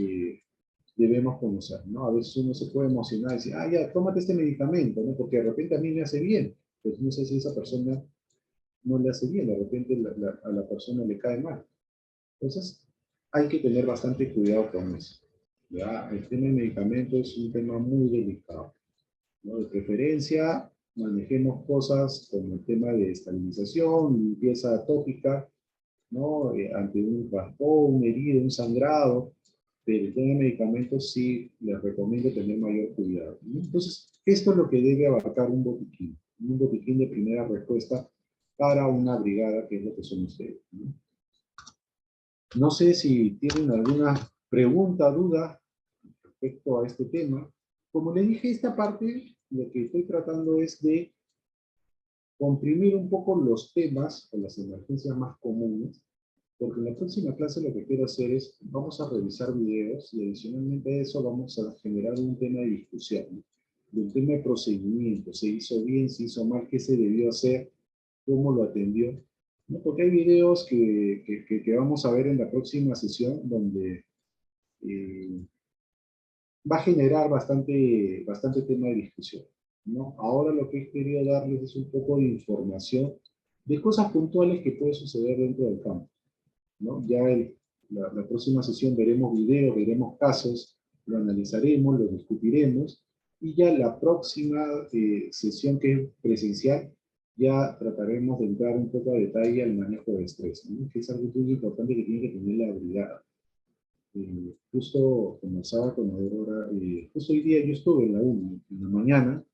debemos conocer, ¿no? A veces uno se puede emocionar y decir, ya, tómate este medicamento, ¿no? Porque de repente a mí me hace bien, pero no sé si esa persona no le hace bien, de repente a la persona le cae mal. Entonces, hay que tener bastante cuidado con eso, ¿ya? El tema de medicamentos es un tema muy delicado, ¿no? De preferencia, manejemos cosas como el tema de estabilización, limpieza tópica, ¿no? Ante un raspón, una herida, un sangrado, pero el tema de medicamentos sí les recomiendo tener mayor cuidado, ¿no? Entonces, esto es lo que debe abarcar un botiquín de primera respuesta para una brigada, que es lo que son ustedes, ¿no? No sé si tienen alguna pregunta, duda respecto a este tema. Como les dije, esta parte, lo que estoy tratando es de comprimir un poco los temas o las emergencias más comunes, porque en la próxima clase lo que quiero hacer es, vamos a revisar videos y adicionalmente a eso vamos a generar un tema de discusión, ¿no? De un tema de procedimiento, se hizo bien, se hizo mal, qué se debió hacer, cómo lo atendió, ¿no? Porque hay videos que vamos a ver en la próxima sesión donde va a generar bastante tema de discusión, ¿no? Ahora lo que he querido darles es un poco de información de cosas puntuales que pueden suceder dentro del campo, ¿no? Ya la próxima sesión veremos videos, veremos casos, lo analizaremos, lo discutiremos, y ya la próxima sesión, que es presencial, ya trataremos de entrar un poco a detalle al manejo de estrés, ¿no? Que es algo muy importante que tiene que tener la brigada. Justo conversaba con Aurora, justo hoy día yo estuve en la 1, en la mañana,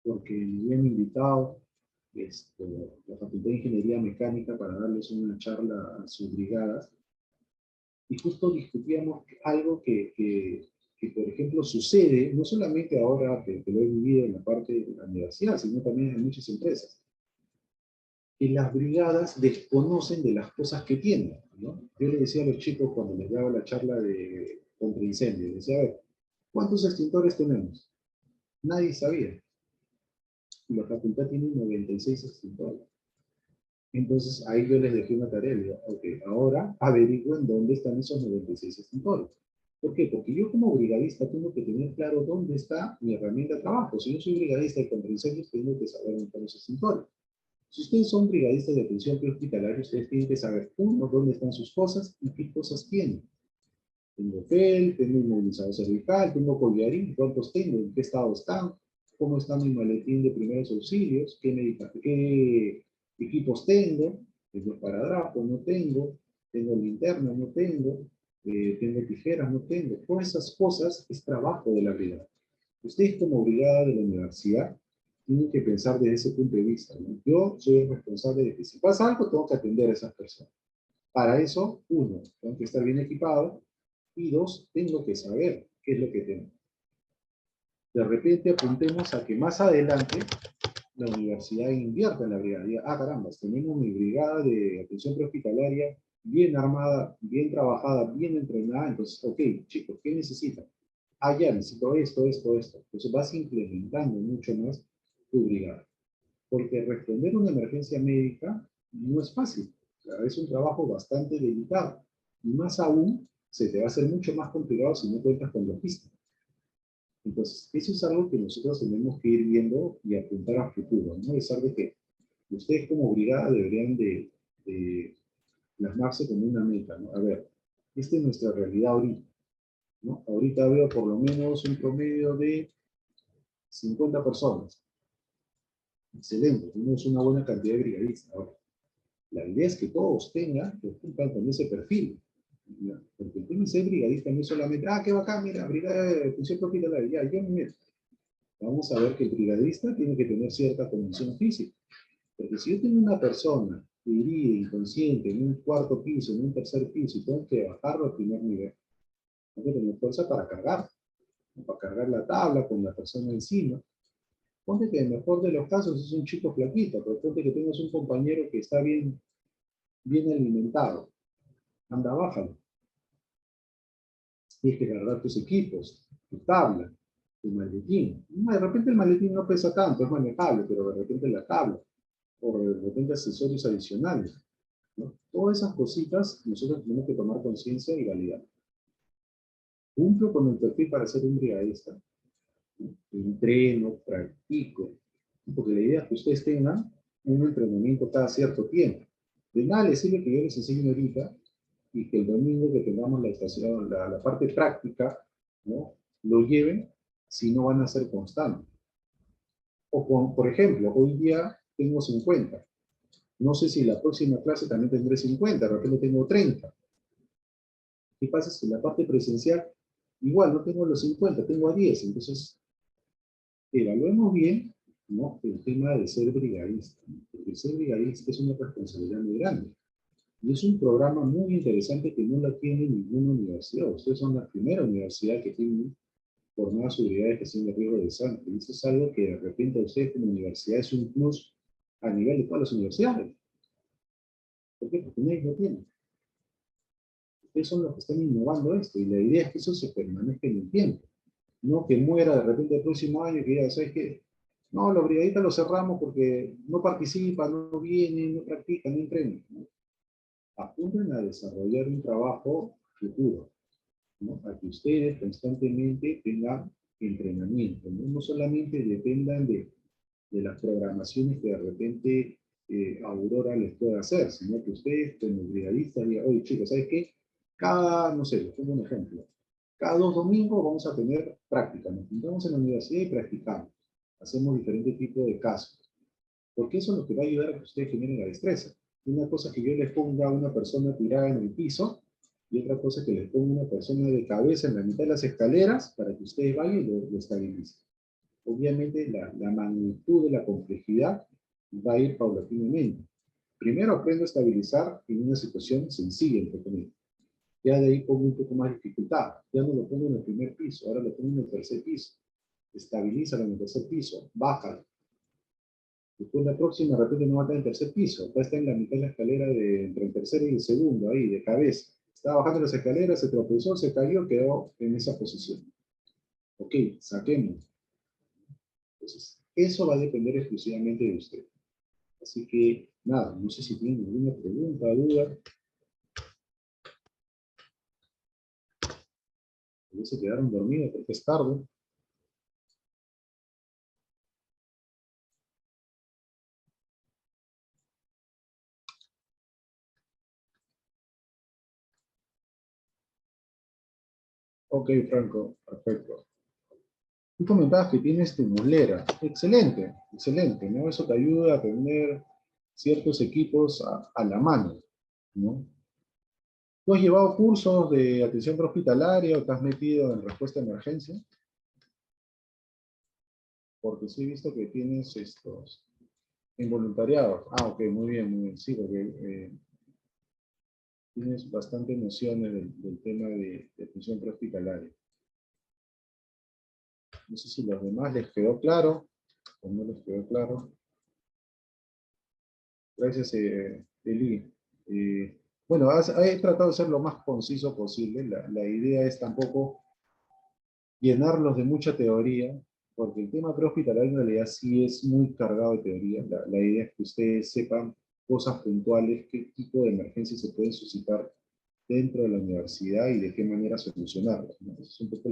porque me habían invitado la Facultad de Ingeniería Mecánica para darles una charla a sus brigadas, y justo discutíamos algo que, por ejemplo, sucede, no solamente ahora que lo he vivido en la parte de la universidad, sino también en muchas empresas, que las brigadas desconocen de las cosas que tienen, ¿no? Yo le decía a los chicos cuando les daba la charla de contra incendios, les decía, a ver, ¿cuántos extintores tenemos? Nadie sabía. Y la facultad tiene 96 extintores. Entonces ahí yo les dejé una tarea, le digo, ok, ahora averigüen dónde están esos 96 extintores. ¿Por qué? Porque yo como brigadista tengo que tener claro dónde está mi herramienta de trabajo. Si yo soy brigadista de contra incendios, tengo que saber dónde están los extintores. Si ustedes son brigadistas de atención prehospitalaria, ustedes tienen que saber, uno, dónde están sus cosas y qué cosas tienen. Tengo PEL, tengo inmovilizador cervical, tengo collarín, cuántos tengo, en qué estado están, cómo está mi maletín de primeros auxilios, qué equipos tengo, tengo esparadrapo, no tengo linterna, no tengo tijeras, no tengo. Todas esas cosas es trabajo de la brigada. Ustedes como brigada de la universidad tienen que pensar desde ese punto de vista, ¿no? Yo soy el responsable de que si pasa algo, tengo que atender a esas personas. Para eso, uno, tengo que estar bien equipado, y dos, tengo que saber qué es lo que tengo. De repente apuntemos a que más adelante la universidad invierta en la brigada. Diga, ah, caramba, tenemos mi brigada de atención prehospitalaria bien armada, bien trabajada, bien entrenada. Entonces, ok, chicos, ¿qué necesitan? Ah, ya, necesito esto. Entonces vas implementando mucho más tu brigada. Porque responder una emergencia médica no es fácil. O sea, es un trabajo bastante delicado. Y más aún, se te va a hacer mucho más complicado si no cuentas con logística. Entonces, eso es algo que nosotros tenemos que ir viendo y apuntar a futuro, ¿no? A pesar de que ustedes como brigada deberían de plasmarse como una meta, ¿no? A ver, esta es nuestra realidad ahorita, ¿no? Ahorita veo por lo menos un promedio de 50 personas. Excelente, tenemos una buena cantidad de brigadistas. Ahora, la idea es que todos tengan, que cumplan con ese perfil. ¿Ya? Porque el tema de ser brigadista no es solamente, ah, qué bacán, mira, brigada de atención hospitalaria, ya, yo me meto. Vamos a ver que el brigadista tiene que tener cierta condición física. Porque si yo tengo una persona herida, inconsciente, en un cuarto piso, en un tercer piso, y tengo que bajarlo al primer nivel, tengo que tener fuerza para cargar, ¿no? Para cargar la tabla con la persona encima. Ponte que en el mejor de los casos es un chico flaquito, pero ponte que tengas un compañero que está bien alimentado. Anda, bájalo. Tienes que cargar tus equipos, tu tabla, tu maletín. De repente el maletín no pesa tanto, es manejable, pero de repente la tabla, o de repente accesorios adicionales, ¿no? Todas esas cositas nosotros tenemos que tomar conciencia y validar. Cumplo con el perfil para ser un brigadista, ¿no? Entreno, practico, porque la idea es que ustedes tengan un entrenamiento cada cierto tiempo. De nada les sirve que yo les enseñe ahorita y que el domingo que tengamos la estación, la parte práctica, ¿no? Lo lleven si no van a ser constantes. O por ejemplo, hoy día tengo 50. No sé si la próxima clase también tendré 50, de repente tengo 30. ¿Qué pasa si la parte presencial, igual no tengo los 50, tengo a 10? Entonces, evaluemos bien, ¿no? El tema de ser brigadista, ¿no? Porque ser brigadista es una responsabilidad muy grande. Y es un programa muy interesante que no la tiene ninguna universidad. Ustedes son la primera universidad que tiene formadas unidades de gestión de riesgo de sangre. Y eso es algo que de repente a ustedes como universidad es un plus a nivel de todas las universidades. ¿Por qué? Porque nadie lo tiene. Ustedes son los que están innovando esto. Y la idea es que eso se permanezca en el tiempo. No que muera de repente el próximo año y que ya, ¿sabes qué? No, los brigadistas los cerramos porque no participan, no vienen, no practican, no entrenan, ¿no? Apunten a desarrollar un trabajo futuro, ¿no? A que ustedes constantemente tengan entrenamiento, ¿no? No solamente dependan de las programaciones que de repente Aurora les pueda hacer, sino que ustedes como brigadistas digan, oye chicos, ¿sabes qué? Cada, no sé, les pongo un ejemplo, cada 2 domingos vamos a tener práctica, nos juntamos en la universidad y practicamos, hacemos diferentes tipos de casos. porque eso es lo que va a ayudar a que ustedes generen la destreza. Una cosa es que yo les ponga a una persona tirada en el piso, y otra cosa es que les ponga una persona de cabeza en la mitad de las escaleras para que ustedes vayan y lo estabilicen. Obviamente la magnitud de la complejidad va a ir paulatinamente. Primero aprendo a estabilizar en una situación sencilla, entre comillas. Ya de ahí pongo un poco más de dificultad. Ya no lo pongo en el primer piso, ahora lo pongo en el tercer piso. Estabilízalo en el tercer piso, bájalo. Después la próxima, de repente no va a estar en el tercer piso, acá está en la mitad de la escalera entre el tercero y el segundo, ahí, de cabeza. Estaba bajando las escaleras, se tropezó, se cayó, quedó en esa posición. Ok, saquemos. Entonces, eso va a depender exclusivamente de usted. Así que, nada, no sé si tienen alguna pregunta, duda. Ya se quedaron dormidos porque es tarde. Ok, Franco, perfecto. Tú comentabas que tienes tu mulera. Excelente, excelente, ¿no? Eso te ayuda a tener ciertos equipos a la mano, ¿no? ¿Tú has llevado cursos de atención prehospitalaria o te has metido en respuesta a emergencia? Porque sí he visto que tienes estos involuntariados. Ah, ok, muy bien, muy bien. Sí, porque tienes bastante nociones del tema de atención prehospitalaria. No sé si a los demás les quedó claro o no les quedó claro. Gracias, Eli. Bueno, he tratado de ser lo más conciso posible. La idea es tampoco llenarlos de mucha teoría, porque el tema prehospitalario en realidad sí es muy cargado de teoría. La idea es que ustedes sepan cosas puntuales, qué tipo de emergencias se pueden suscitar dentro de la universidad y de qué manera solucionarlas, ¿no? Esa es un poco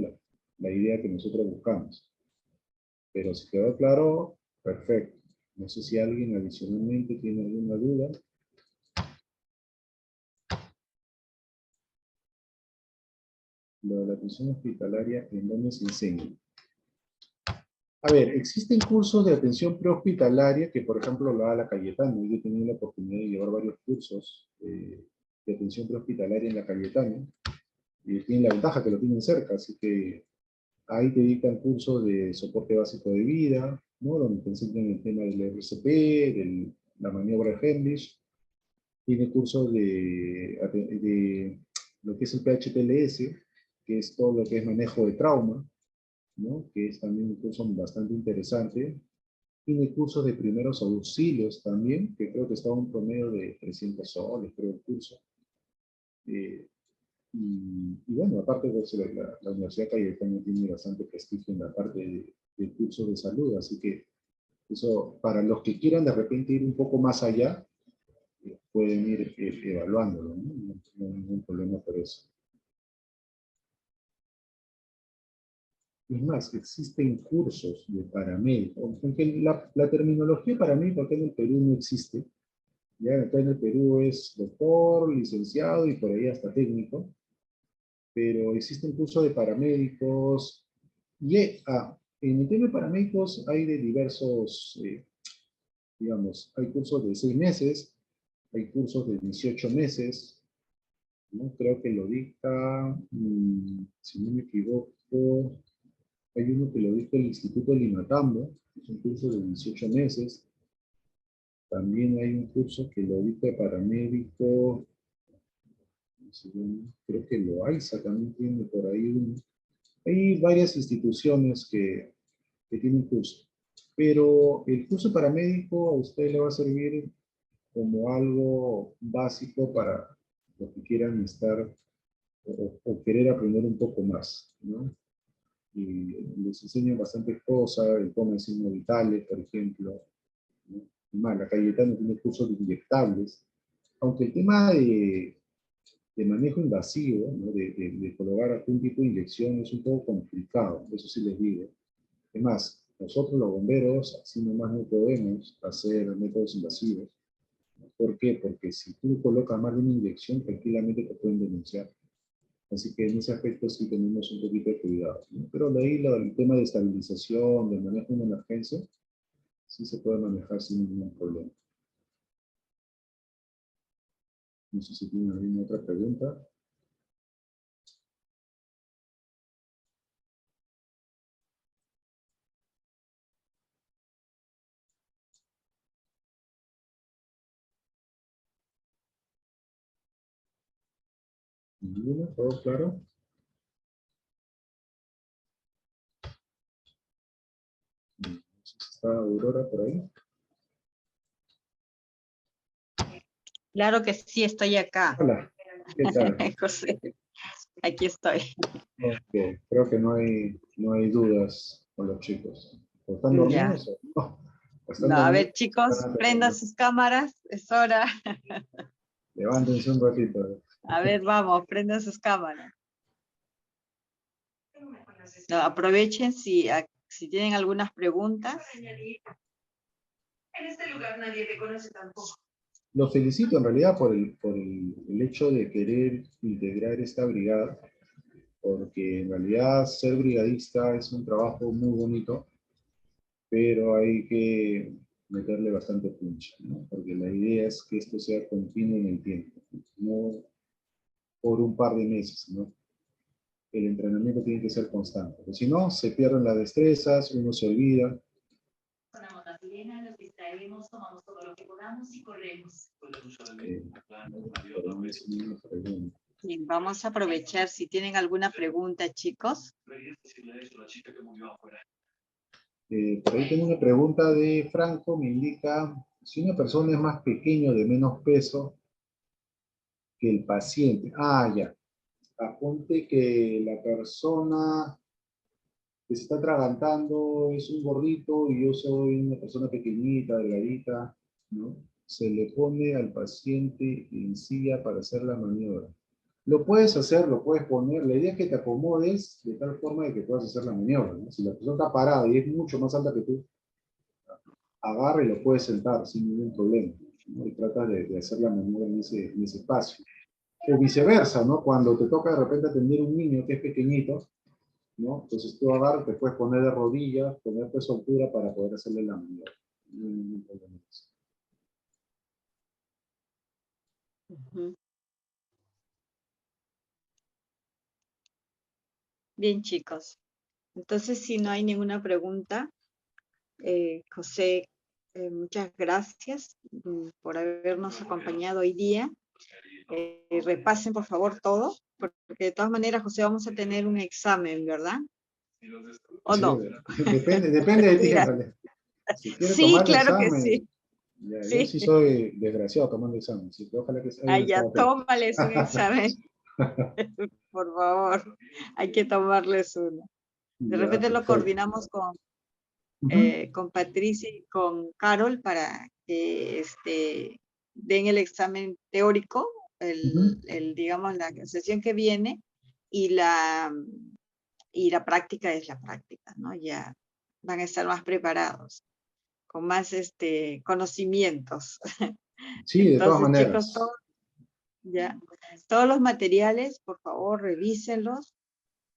la idea que nosotros buscamos. Pero si quedó claro, perfecto. No sé si alguien adicionalmente tiene alguna duda. Lo de la atención hospitalaria, ¿en dónde se enseña? A ver, existen cursos de atención prehospitalaria que, por ejemplo, lo da la Cayetano. Yo he tenido la oportunidad de llevar varios cursos de atención prehospitalaria en la Cayetano. Y tienen la ventaja que lo tienen cerca, así que ahí te dictan cursos de soporte básico de vida, ¿no? Donde te enseñan el tema del RCP, de la maniobra de Heimlich. Tiene cursos de lo que es el PHTLS, que es todo lo que es manejo de trauma, ¿no? Que es también un curso bastante interesante. Tiene cursos de primeros auxilios también, que creo que está a un promedio de 300 soles, creo, el curso. Y bueno, aparte pues, la Universidad Cayetano tiene bastante prestigio en la parte de cursos de salud, así que eso, para los que quieran de repente ir un poco más allá, pueden ir evaluándolo, ¿no? No hay ningún problema por eso. Es más, existen cursos de paramédico, aunque la terminología paramédico acá en el Perú no existe. Ya acá en el Perú es doctor, licenciado y por ahí hasta técnico. Pero existen cursos de paramédicos. En el tema de paramédicos hay de diversos, digamos, hay cursos de 6 meses, hay cursos de 18 meses, ¿no? Creo que lo dicta, si no me equivoco, hay uno que lo dicta el Instituto de Limatambo, es un curso de 18 meses. También hay un curso que lo dicta paramédico, creo que Loaiza también tiene por ahí uno. Hay varias instituciones que tienen curso, pero el curso paramédico a usted le va a servir como algo básico para los que quieran estar o querer aprender un poco más, ¿no? Y les enseñan bastantes cosas, el cómo de signos vitales, por ejemplo, ¿no? Y más, la Cayetano tiene cursos de inyectables, aunque el tema de manejo invasivo, ¿no? de colocar algún tipo de inyección es un poco complicado, eso sí les digo. Es más, nosotros los bomberos, así nomás no podemos hacer métodos invasivos. ¿Por qué? Porque si tú colocas más de una inyección, tranquilamente te pueden denunciar. Así que en ese aspecto sí tenemos un poquito de cuidado, ¿no? Pero de ahí el tema de estabilización, de manejo de una emergencia, Sí se puede manejar sin ningún problema. No sé si tienen alguna otra pregunta. ¿Ninguna? ¿Todo claro? No sé si está Aurora por ahí. Claro que sí, estoy acá. Hola, ¿qué tal? José, aquí estoy. Ok, creo que no hay dudas con los chicos. ¿O ¿Están Ya. dormidos o no? ¿O están No, a ver, dormidos? chicos, prendan sus cámaras, es hora. Levántense un ratito. A ver, vamos, prendan sus cámaras. No, aprovechen si tienen algunas preguntas. En este lugar nadie te conoce tampoco. Los felicito en realidad por el hecho de querer integrar esta brigada, porque en realidad ser brigadista es un trabajo muy bonito, pero hay que meterle bastante punch, ¿no? Porque la idea es que esto sea continuo en el tiempo, no por un par de meses, ¿no? El entrenamiento tiene que ser constante, porque si no, se pierden las destrezas, uno se olvida. Sonamos la sirena, nos distraemos, tomamos todo lo que podamos y corremos. Bien, vamos a aprovechar si tienen alguna pregunta, chicos. Por ahí tengo una pregunta de Franco, me indica, si una persona es más pequeño, de menos peso que el paciente. Ah, ya. Apunte que la persona que se está atragantando es un gordito y yo soy una persona pequeñita, delgadita, ¿no? Se le pone al paciente en silla para hacer la maniobra. Lo puedes hacer, lo puedes poner, la idea es que te acomodes de tal forma de que puedas hacer la maniobra, ¿no? Si la persona está parada y es mucho más alta que tú, agarra y lo puedes sentar sin ningún problema, ¿no? Y trata de hacer la maniobra en ese espacio. O viceversa, ¿no? Cuando te toca de repente atender un niño que es pequeñito, ¿no? Entonces tú agarras, te puedes poner de rodillas, ponerte a su altura para poder hacerle la maniobra. No hay ningún problema. Ujú. Bien, chicos. Entonces, si no hay ninguna pregunta, José, muchas gracias por habernos acompañado hoy día. Repasen, por favor, todo, porque de todas maneras, José, vamos a tener un examen, ¿verdad? ¿O Sí, no? depende de ti, en realidad. Si quieres Sí, tomar el claro que examen, sí. ya, yo Sí. sí soy desgraciado tomando examen, así que ojalá que Ah, hayan ya, estado atentos. tómales un examen, por favor. Hay que tomarles uno. De Ya, repente lo perfecto. coordinamos Ujú. con Patricia y con Carol para que den el examen teórico, Ujú. digamos, la sesión que viene, y la práctica es la práctica, ¿no? Ya van a estar más preparados, con más conocimientos. Sí, de todas Entonces, chicos, maneras. todos los materiales, por favor, revísenlos.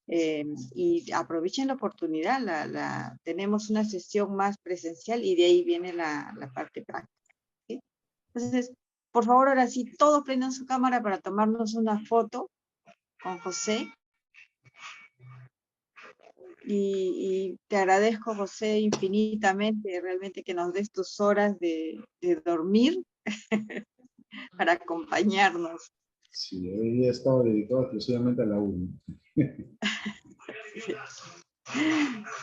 Y aprovechen la oportunidad, tenemos una sesión más presencial y de ahí viene la parte práctica, ¿sí? Entonces, por favor, ahora sí, todos prendan su cámara para tomarnos una foto con José. Y te agradezco, José, infinitamente, realmente que nos des tus horas de dormir para acompañarnos. Sí, hoy día he estado dedicado exclusivamente a la uni.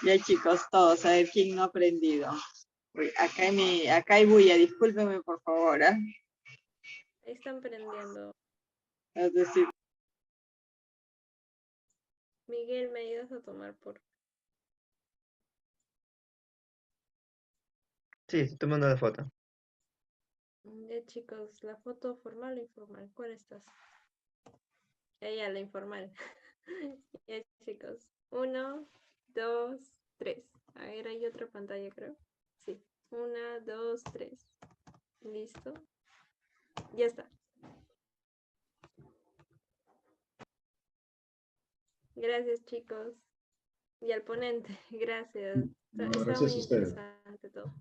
Ya, chicos, todos, a ver quién no ha aprendido. Uy, acá hay bulla, discúlpenme por favor. Ahí están prendiendo. Es decir, Miguel, ¿me ayudas a tomar por...? Sí, estoy tomando la foto. Ya, chicos, la foto formal o informal. ¿Cuál estás? Ya, la informal. Ya, chicos. 1, 2, 3. A ver, hay otra pantalla, creo. Sí. 1, 2, 3. Listo. Ya está. Gracias, chicos. Y al ponente, gracias. No, Está gracias muy a ustedes. interesante todo.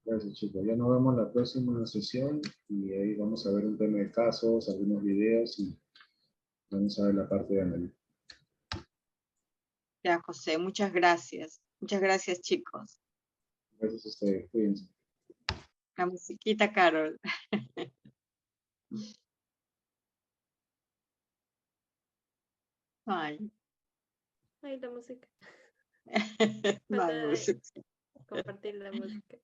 Gracias, chicos. Ya nos vemos en la próxima sesión y ahí vamos a ver un tema de casos, algunos videos y vamos a ver la parte de análisis. Ya, José, muchas gracias. Muchas gracias, chicos. Gracias a ustedes. Cuídense. La musiquita, Carol. Ay. Ahí la música. No hay Falta música. compartir la música.